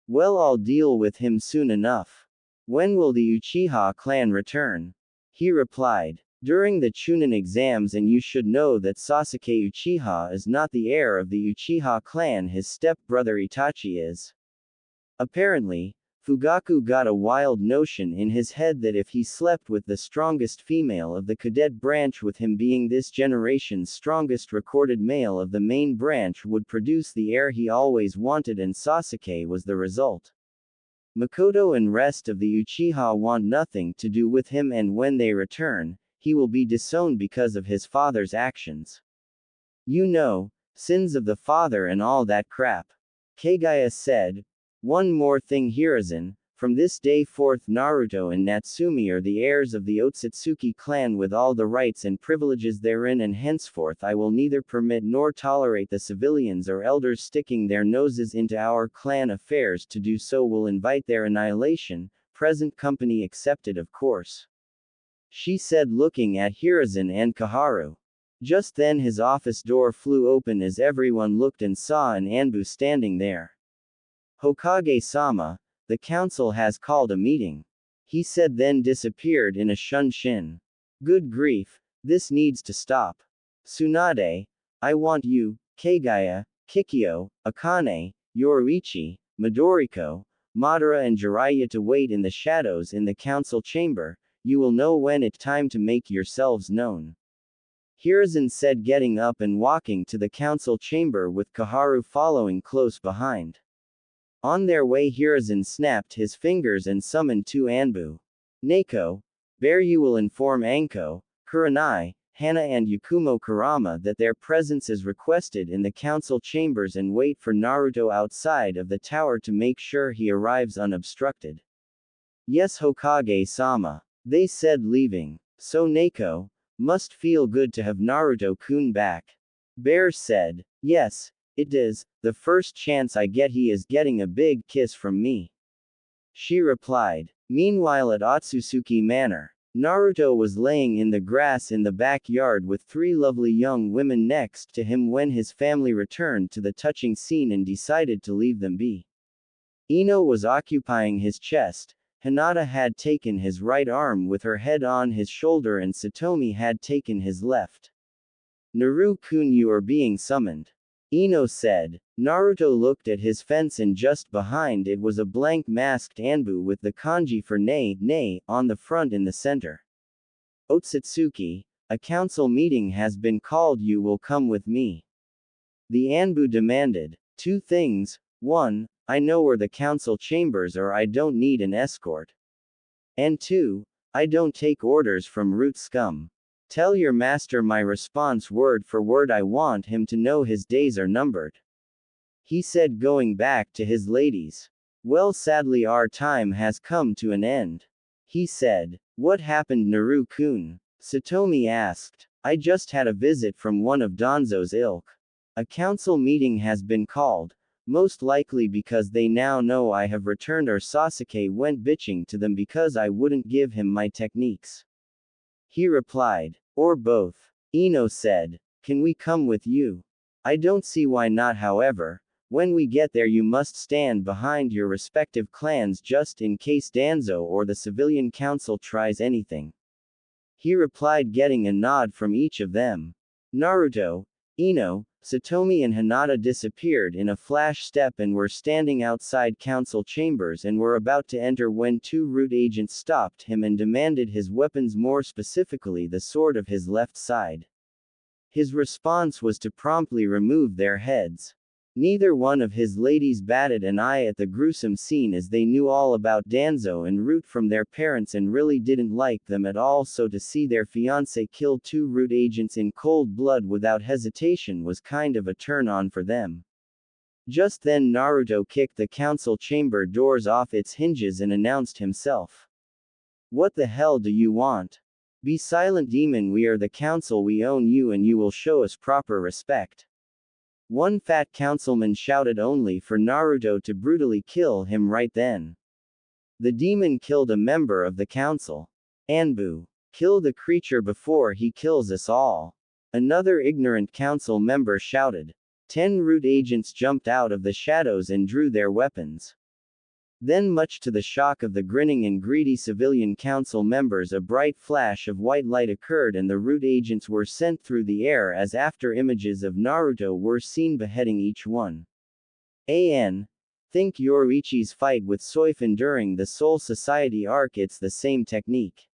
Well, I'll deal with him soon enough. When will the Uchiha clan return? He replied. During the Chunin exams, and you should know that Sasuke Uchiha is not the heir of the Uchiha clan, his step-brother Itachi is. Apparently, Fugaku got a wild notion in his head that if he slept with the strongest female of the cadet branch, with him being this generation's strongest recorded male of the main branch, would produce the heir he always wanted, and Sasuke was the result. Mikoto and rest of the Uchiha want nothing to do with him, and when they return, he will be disowned because of his father's actions. You know, sins of the father and all that crap. Kagaya said. One more thing, Hiruzen, from this day forth Naruto and Natsumi are the heirs of the Otsutsuki clan with all the rights and privileges therein, and henceforth I will neither permit nor tolerate the civilians or elders sticking their noses into our clan affairs. To do so will invite their annihilation, present company excepted, of course. She said, looking at Hiruzen and Koharu. Just then his office door flew open as everyone looked and saw an Anbu standing there. Hokage-sama, the council has called a meeting. He said, then disappeared in a shunshin. Good grief, this needs to stop. Tsunade, I want you, Kagaya, Kikyo, Akane, Yoruichi, Midoriko, Madara and Jiraiya to wait in the shadows in the council chamber. You will know when it's time to make yourselves known. Hiruzen said, getting up and walking to the council chamber with Koharu following close behind. On their way, Hiruzen snapped his fingers and summoned 2 Anbu. Neko, Bear, you will inform Anko, Kurenai, Hana and Yakumo Kurama that their presence is requested in the council chambers and wait for Naruto outside of the tower to make sure he arrives unobstructed. Yes, Hokage-sama, they said, leaving. So Neko, must feel good to have Naruto-kun back. Bear said, yes, it is, the first chance I get he is getting a big kiss from me. She replied. Meanwhile at Otsutsuki Manor, Naruto was laying in the grass in the backyard with three lovely young women next to him when his family returned to the touching scene and decided to leave them be. Ino was occupying his chest, Hinata had taken his right arm with her head on his shoulder and Satomi had taken his left. Naru-kun, you are being summoned. Ino said. Naruto looked at his fence and just behind it was a blank masked Anbu with the kanji for ne on the front in the center. Otsutsuki, a council meeting has been called, you will come with me. The Anbu demanded. Two things, 1, I know where the council chambers are, I don't need an escort. And 2, I don't take orders from root scum. Tell your master my response word for word, I want him to know his days are numbered. He said, going back to his ladies. Well, sadly our time has come to an end. He said. What happened, Naru-kun? Satomi asked. I just had a visit from one of Danzo's ilk. A council meeting has been called, most likely because they now know I have returned, or Sasuke went bitching to them because I wouldn't give him my techniques. He replied. Or both. Ino said. Can we come with you? I don't see why not, however. When we get there you must stand behind your respective clans just in case Danzo or the civilian council tries anything. He replied, getting a nod from each of them. Naruto, Ino, Satomi and Hinata disappeared in a flash step and were standing outside council chambers and were about to enter when two root agents stopped him and demanded his weapons, more specifically the sword of his left side. His response was to promptly remove their heads. Neither one of his ladies batted an eye at the gruesome scene, as they knew all about Danzo and Root from their parents and really didn't like them at all, so to see their fiancé kill two Root agents in cold blood without hesitation was kind of a turn-on for them. Just then Naruto kicked the council chamber doors off its hinges and announced himself. What the hell do you want? Be silent, demon, we are the council, we own you and you will show us proper respect. One fat councilman shouted, only for Naruto to brutally kill him right then. The demon killed a member of the council. Anbu. Kill the creature before he kills us all. Another ignorant council member shouted. 10 root agents jumped out of the shadows and drew their weapons. Then, much to the shock of the grinning and greedy civilian council members, a bright flash of white light occurred and the root agents were sent through the air as after images of Naruto were seen beheading each one. Think Yoruichi's fight with Soifun during the Soul Society arc, it's the same technique.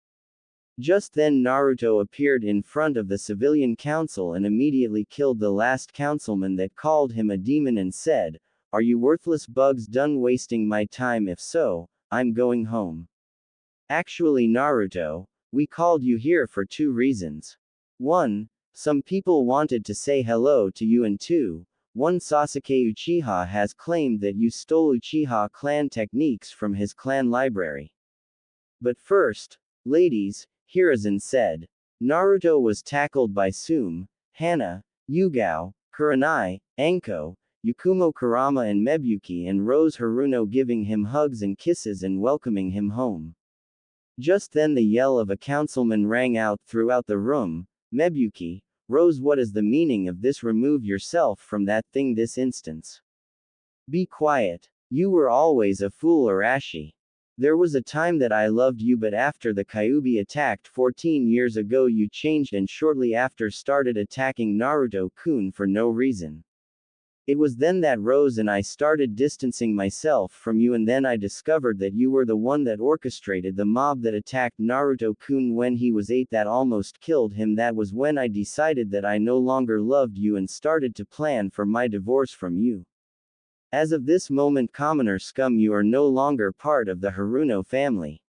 Just then Naruto appeared in front of the civilian council and immediately killed the last councilman that called him a demon and said, are you worthless bugs done wasting my time? If so, I'm going home. Actually, Naruto, we called you here for 2 reasons. 1, some people wanted to say hello to you, and 2, one Sasuke Uchiha has claimed that you stole Uchiha clan techniques from his clan library. But first, ladies, Hiruzen said. Naruto was tackled by Tsume, Hana, Yugao, Kurenai, Anko, Yakumo Kurama and Mebuki, and Rose Haruno, giving him hugs and kisses and welcoming him home. Just then the yell of a councilman rang out throughout the room. Mebuki, Rose, what is the meaning of this? Remove yourself from that thing this instance. Be quiet. You were always a fool, Arashi. There was a time that I loved you, but after the Kyuubi attacked 14 years ago you changed and shortly after started attacking Naruto-kun for no reason. It was then that Rose and I started distancing myself from you, and then I discovered that you were the one that orchestrated the mob that attacked Naruto-kun when he was 8 that almost killed him. That was when I decided that I no longer loved you and started to plan for my divorce from you. As of this moment, commoner scum, you are no longer part of the Haruno family.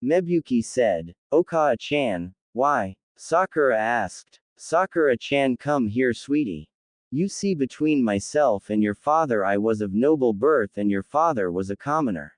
Mebuki said. Okawa-chan, why? Sakura asked. Sakura-chan, come here, sweetie. You see, between myself and your father, I was of noble birth and your father was a commoner.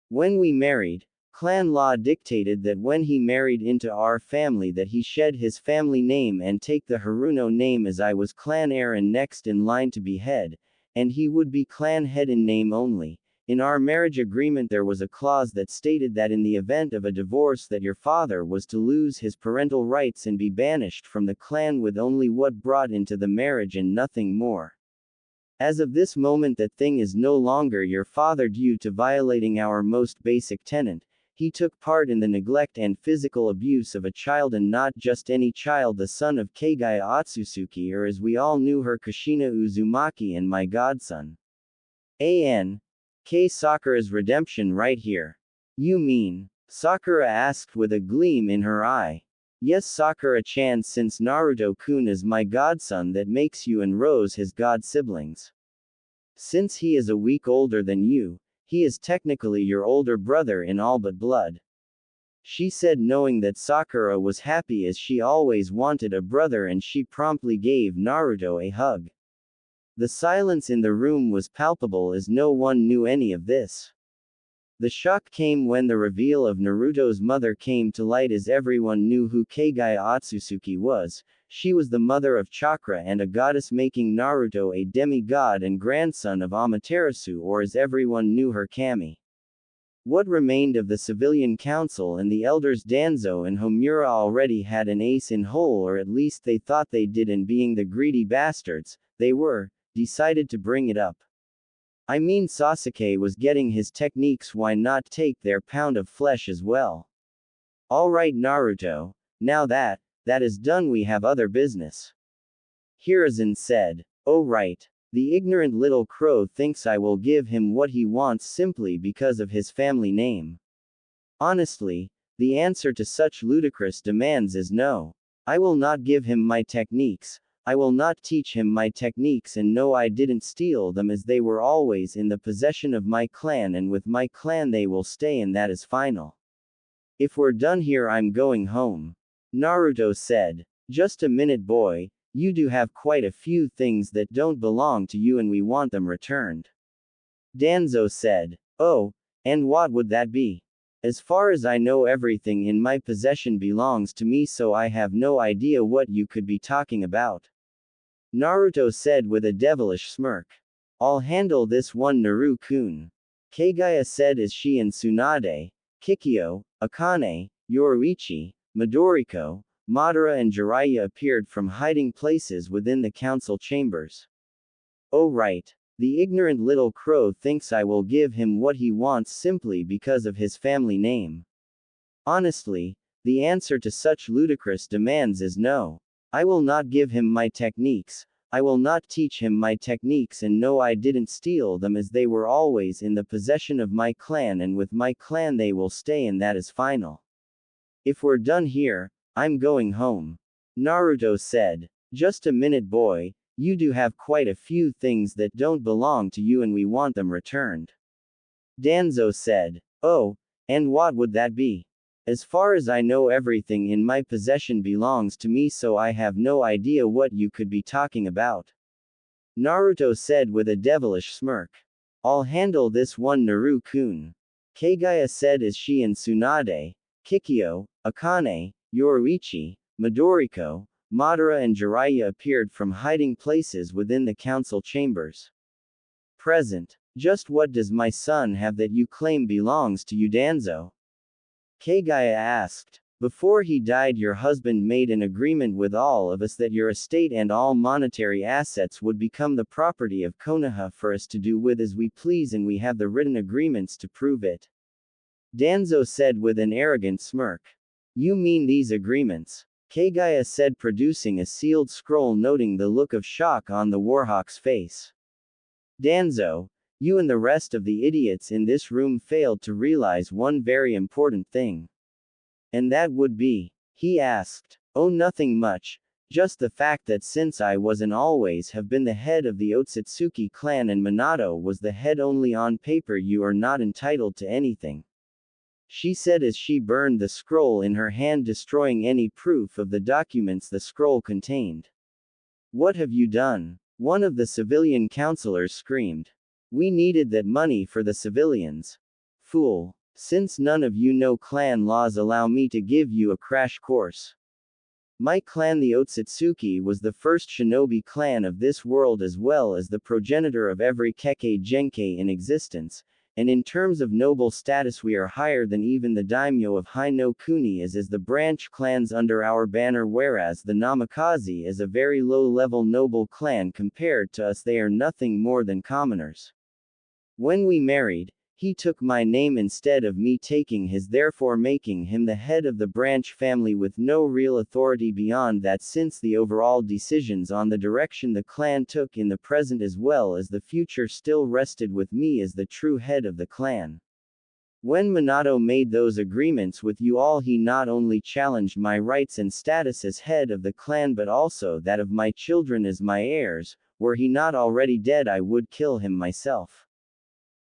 When we married, clan law dictated that when he married into our family that he shed his family name and take the Haruno name, as I was clan heir and next in line to be head, and he would be clan head in name only. In our marriage agreement there was a clause that stated that in the event of a divorce that your father was to lose his parental rights and be banished from the clan with only what brought into the marriage and nothing more. As of this moment that thing is no longer your father due to violating our most basic tenet. He took part in the neglect and physical abuse of a child, and not just any child, the son of Kagaya Otsutsuki, or as we all knew her, Kushina Uzumaki, and my godson. Sakura's redemption right here. You mean? Sakura asked with a gleam in her eye. Yes, Sakura-chan, since Naruto-kun is my godson, that makes you and Rose his god siblings. Since he is a week older than you, he is technically your older brother in all but blood. She said, knowing that Sakura was happy as she always wanted a brother, and she promptly gave Naruto a hug. The silence in the room was palpable as no one knew any of this. The shock came when the reveal of Naruto's mother came to light, as everyone knew who Kagaya Otsutsuki was. She was the mother of chakra and a goddess, making Naruto a demigod and grandson of Amaterasu, or as everyone knew her, Kami. What remained of the civilian council and the elders Danzo and Homura already had an ace in hole, or at least they thought they did, and being the greedy bastards they were, decided to bring it up. I mean, Sasuke was getting his techniques, why not take their pound of flesh as well? Alright Naruto, now that is done, we have other business. Hiruzen said. Oh right. The ignorant little crow thinks I will give him what he wants simply because of his family name. Honestly, the answer to such ludicrous demands is no. I will not give him my techniques. I will not teach him my techniques, and no, I didn't steal them, as they were always in the possession of my clan, and with my clan they will stay, and that is final. If we're done here, I'm going home. Naruto said. Just a minute, boy, you do have quite a few things that don't belong to you and we want them returned. Danzo said. Oh, and what would that be? As far as I know, everything in my possession belongs to me, so I have no idea what you could be talking about. Naruto said with a devilish smirk. I'll handle this one, Naru-kun. Kagaya said as she and Tsunade, Kikyo, Akane, Yoruichi, Midoriko, Madara and Jiraiya appeared from hiding places within the council chambers. Oh right. The ignorant little crow thinks I will give him what he wants simply because of his family name. Honestly, the answer to such ludicrous demands is no. I will not give him my techniques. I will not teach him my techniques, and no, I didn't steal them, as they were always in the possession of my clan, and with my clan they will stay, and that is final. If we're done here, I'm going home. Naruto said. Just a minute, boy, you do have quite a few things that don't belong to you and we want them returned. Danzo said. Oh, and what would that be? As far as I know, everything in my possession belongs to me, so I have no idea what you could be talking about. Naruto said with a devilish smirk. I'll handle this one, Naru-kun. Kagaya said as she and Tsunade, Kikyo, Akane, Yoruichi, Midoriko, Madara and Jiraiya appeared from hiding places within the council chambers. Present. Just what does my son have that you claim belongs to you, Danzo? Kagaya asked. Before he died, your husband made an agreement with all of us that your estate and all monetary assets would become the property of Konoha for us to do with as we please, and we have the written agreements to prove it. Danzo said with an arrogant smirk. You mean these agreements? Kagaya said, producing a sealed scroll, noting the look of shock on the Warhawk's face. Danzo, you and the rest of the idiots in this room failed to realize one very important thing. And that would be? He asked. Oh, nothing much. Just the fact that since I was and always have been the head of the Otsutsuki clan and Minato was the head only on paper, you are not entitled to anything. she said as she burned the scroll in her hand, destroying any proof of the documents the scroll contained. What have you done? One of the civilian counselors screamed. We needed that money for the civilians. Fool. Since none of you know clan laws, allow me to give you a crash course. My clan, the Otsutsuki, was the first shinobi clan of this world as well as the progenitor of every Kekkei Genkei in existence, and in terms of noble status we are higher than even the daimyo of Hai no Kuni as is the branch clans under our banner, whereas the Namikaze is a very low-level noble clan compared to us. They are nothing more than commoners. When we married, he took my name instead of me taking his, therefore making him the head of the branch family with no real authority beyond that, since the overall decisions on the direction the clan took in the present as well as the future still rested with me as the true head of the clan. When Minato made those agreements with you all, he not only challenged my rights and status as head of the clan but also that of my children as my heirs. Were he not already dead, I would kill him myself.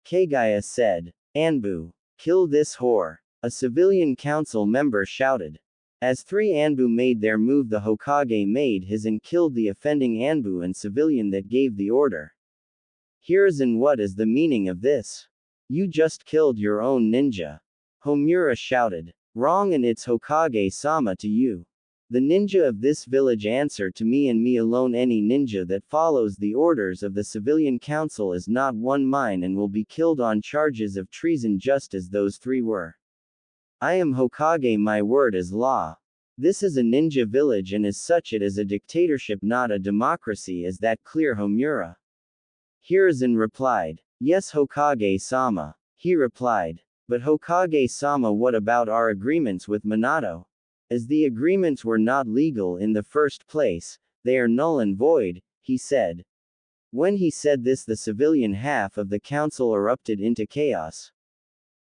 Kagaya said. Anbu. Kill this whore. A civilian council member shouted. As three Anbu made their move, the Hokage made his and killed the offending Anbu and civilian that gave the order. Hiruzen, what is the meaning of this? You just killed your own ninja. Homura shouted. Wrong, and it's Hokage-sama to you. The ninja of this village answer to me and me alone. Any ninja that follows the orders of the civilian council is not one mine and will be killed on charges of treason just as those three were. I am Hokage, my word is law. This is a ninja village and as such it is a dictatorship, not a democracy. Is that clear, Homura? Hiruzen replied. Yes, Hokage-sama. He replied. But Hokage-sama, what about our agreements with Minato? As the agreements were not legal in the first place, they are null and void, he said. When he said this, the civilian half of the council erupted into chaos.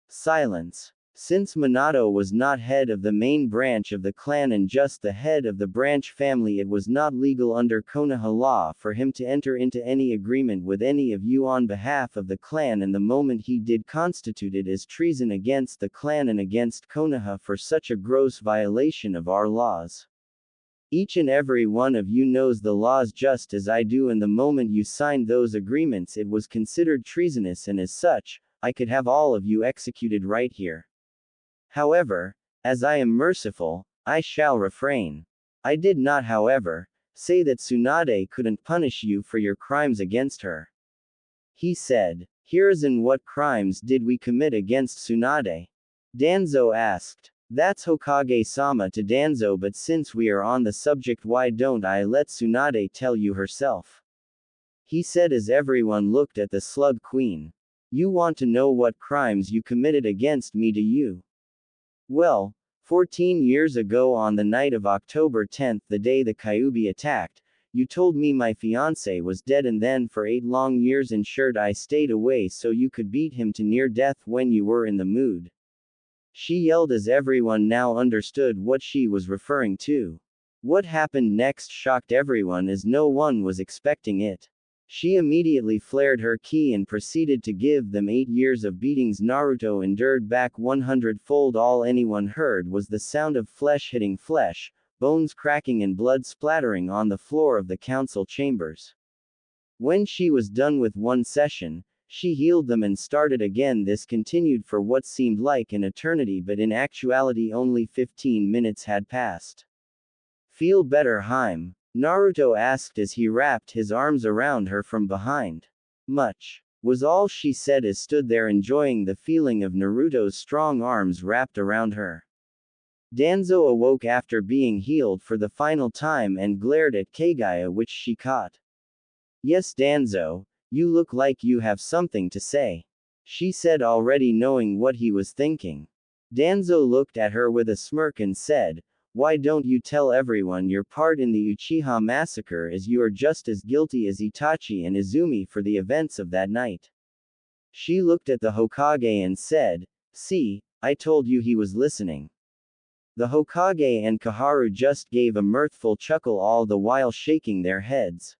Silence. Since Minato was not head of the main branch of the clan and just the head of the branch family, it was not legal under Konoha law for him to enter into any agreement with any of you on behalf of the clan, and the moment he did constituted as treason against the clan and against Konoha for such a gross violation of our laws. Each and every one of you knows the laws just as I do, and the moment you signed those agreements it was considered treasonous, and as such, I could have all of you executed right here. However, as I am merciful, I shall refrain. I did not, however, say that Tsunade couldn't punish you for your crimes against her. He said. Hiruzen, what crimes did we commit against Tsunade? Danzo asked. That's Hokage-sama to Danzo, but since we are on the subject, why don't I let Tsunade tell you herself? He said as everyone looked at the Slug Queen. You want to know what crimes you committed against me, do you? Well, 14 years ago on the night of October 10th, the day the Kyuubi attacked, you told me my fiancé was dead, and then for 8 long years ensured I stayed away so you could beat him to near death when you were in the mood. She yelled as everyone now understood what she was referring to. What happened next shocked everyone as no one was expecting it. She immediately flared her ki and proceeded to give them 8 years of beatings Naruto endured back 100-fold. All anyone heard was the sound of flesh hitting flesh, bones cracking and blood splattering on the floor of the council chambers. When she was done with one session, she healed them and started again. This continued for what seemed like an eternity, but in actuality only 15 minutes had passed. Feel better, Haim? Naruto asked as he wrapped his arms around her from behind. Much, was all she said as stood there enjoying the feeling of Naruto's strong arms wrapped around her. Danzo awoke after being healed for the final time and glared at Kagaya, which she caught. Yes, Danzo, you look like you have something to say, she said, already knowing what he was thinking. Danzo looked at her with a smirk and said, why don't you tell everyone your part in the Uchiha massacre, as you are just as guilty as Itachi and Izumi for the events of that night? She looked at the Hokage and said, see, I told you he was listening. The Hokage and Kaharu just gave a mirthful chuckle, all the while shaking their heads.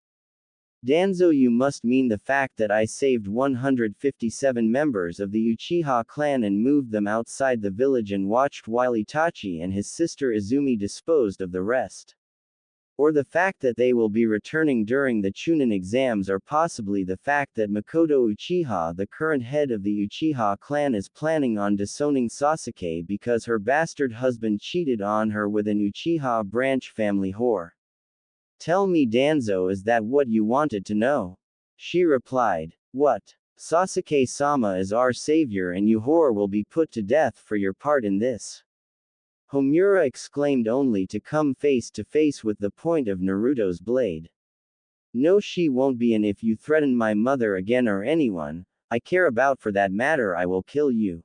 Danzo, you must mean the fact that I saved 157 members of the Uchiha clan and moved them outside the village and watched while Itachi and his sister Izumi disposed of the rest. Or the fact that they will be returning during the Chunin exams, or possibly the fact that Mikoto Uchiha, the current head of the Uchiha clan, is planning on disowning Sasuke because her bastard husband cheated on her with an Uchiha branch family whore. Tell me, Danzo, is that what you wanted to know? She replied. What? Sasuke-sama is our savior and you whore will be put to death for your part in this. Homura exclaimed, only to come face to face with the point of Naruto's blade. No, she won't be, and if you threaten my mother again or anyone I care about for that matter, I will kill you.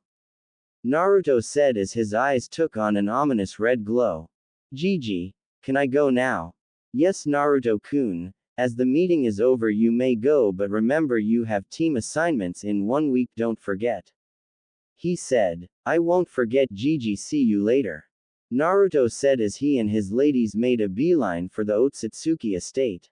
Naruto said as his eyes took on an ominous red glow. Gigi, can I go now? Yes, Naruto-kun, as the meeting is over you may go, but remember you have team assignments in 1 week, don't forget. He said. I won't forget, Gigi, see you later. Naruto said as he and his ladies made a beeline for the Otsutsuki estate.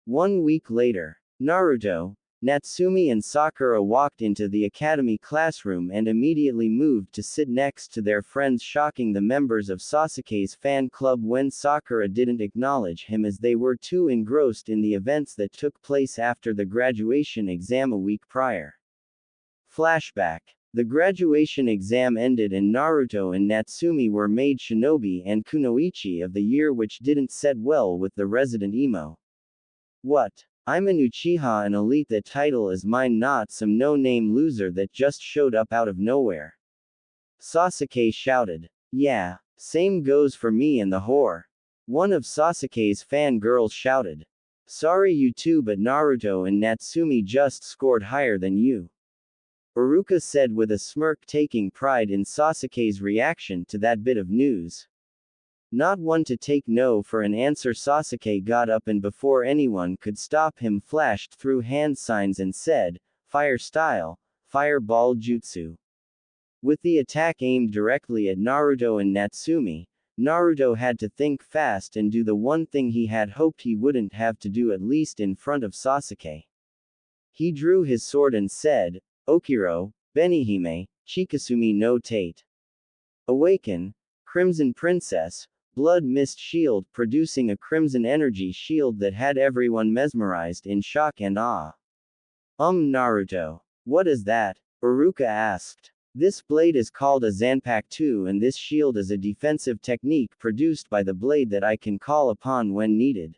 1 week later, Naruto, Natsumi and Sakura walked into the academy classroom and immediately moved to sit next to their friends, shocking the members of Sasuke's fan club when Sakura didn't acknowledge him as they were too engrossed in the events that took place after the graduation exam a week prior. Flashback. The graduation exam ended and Naruto and Natsumi were made shinobi and kunoichi of the year, which didn't set well with the resident emo. What? I'm an Uchiha, an elite, that title is mine, not some no-name loser that just showed up out of nowhere. Sasuke shouted. Yeah, same goes for me and the whore. One of Sasuke's fangirls shouted. Sorry you two, but Naruto and Natsumi just scored higher than you. Iruka said with a smirk, taking pride in Sasuke's reaction to that bit of news. Not one to take no for an answer, Sasuke got up and before anyone could stop him flashed through hand signs and said, Fire style, fireball jutsu. With the attack aimed directly at Naruto and Natsumi, Naruto had to think fast and do the one thing he had hoped he wouldn't have to do, at least in front of Sasuke. He drew his sword and said, Okiro, Benihime, Chikasumi no Tate. Awaken, Crimson Princess, Blood Mist Shield, producing a crimson energy shield that had everyone mesmerized in shock and awe. Naruto. What is that? Iruka asked. This blade is called a Zanpakuto, and this shield is a defensive technique produced by the blade that I can call upon when needed.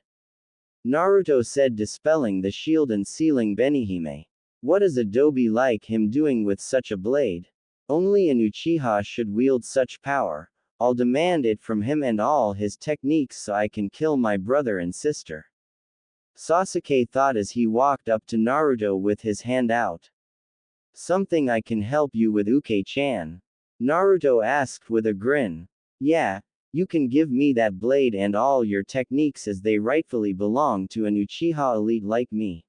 Naruto said, dispelling the shield and sealing Benihime. What is Adobe like him doing with such a blade? Only an Uchiha should wield such power. I'll demand it from him and all his techniques so I can kill my brother and sister. Sasuke thought as he walked up to Naruto with his hand out. Something I can help you with, Uke-chan? Naruto asked with a grin. Yeah, you can give me that blade and all your techniques as they rightfully belong to an Uchiha elite like me.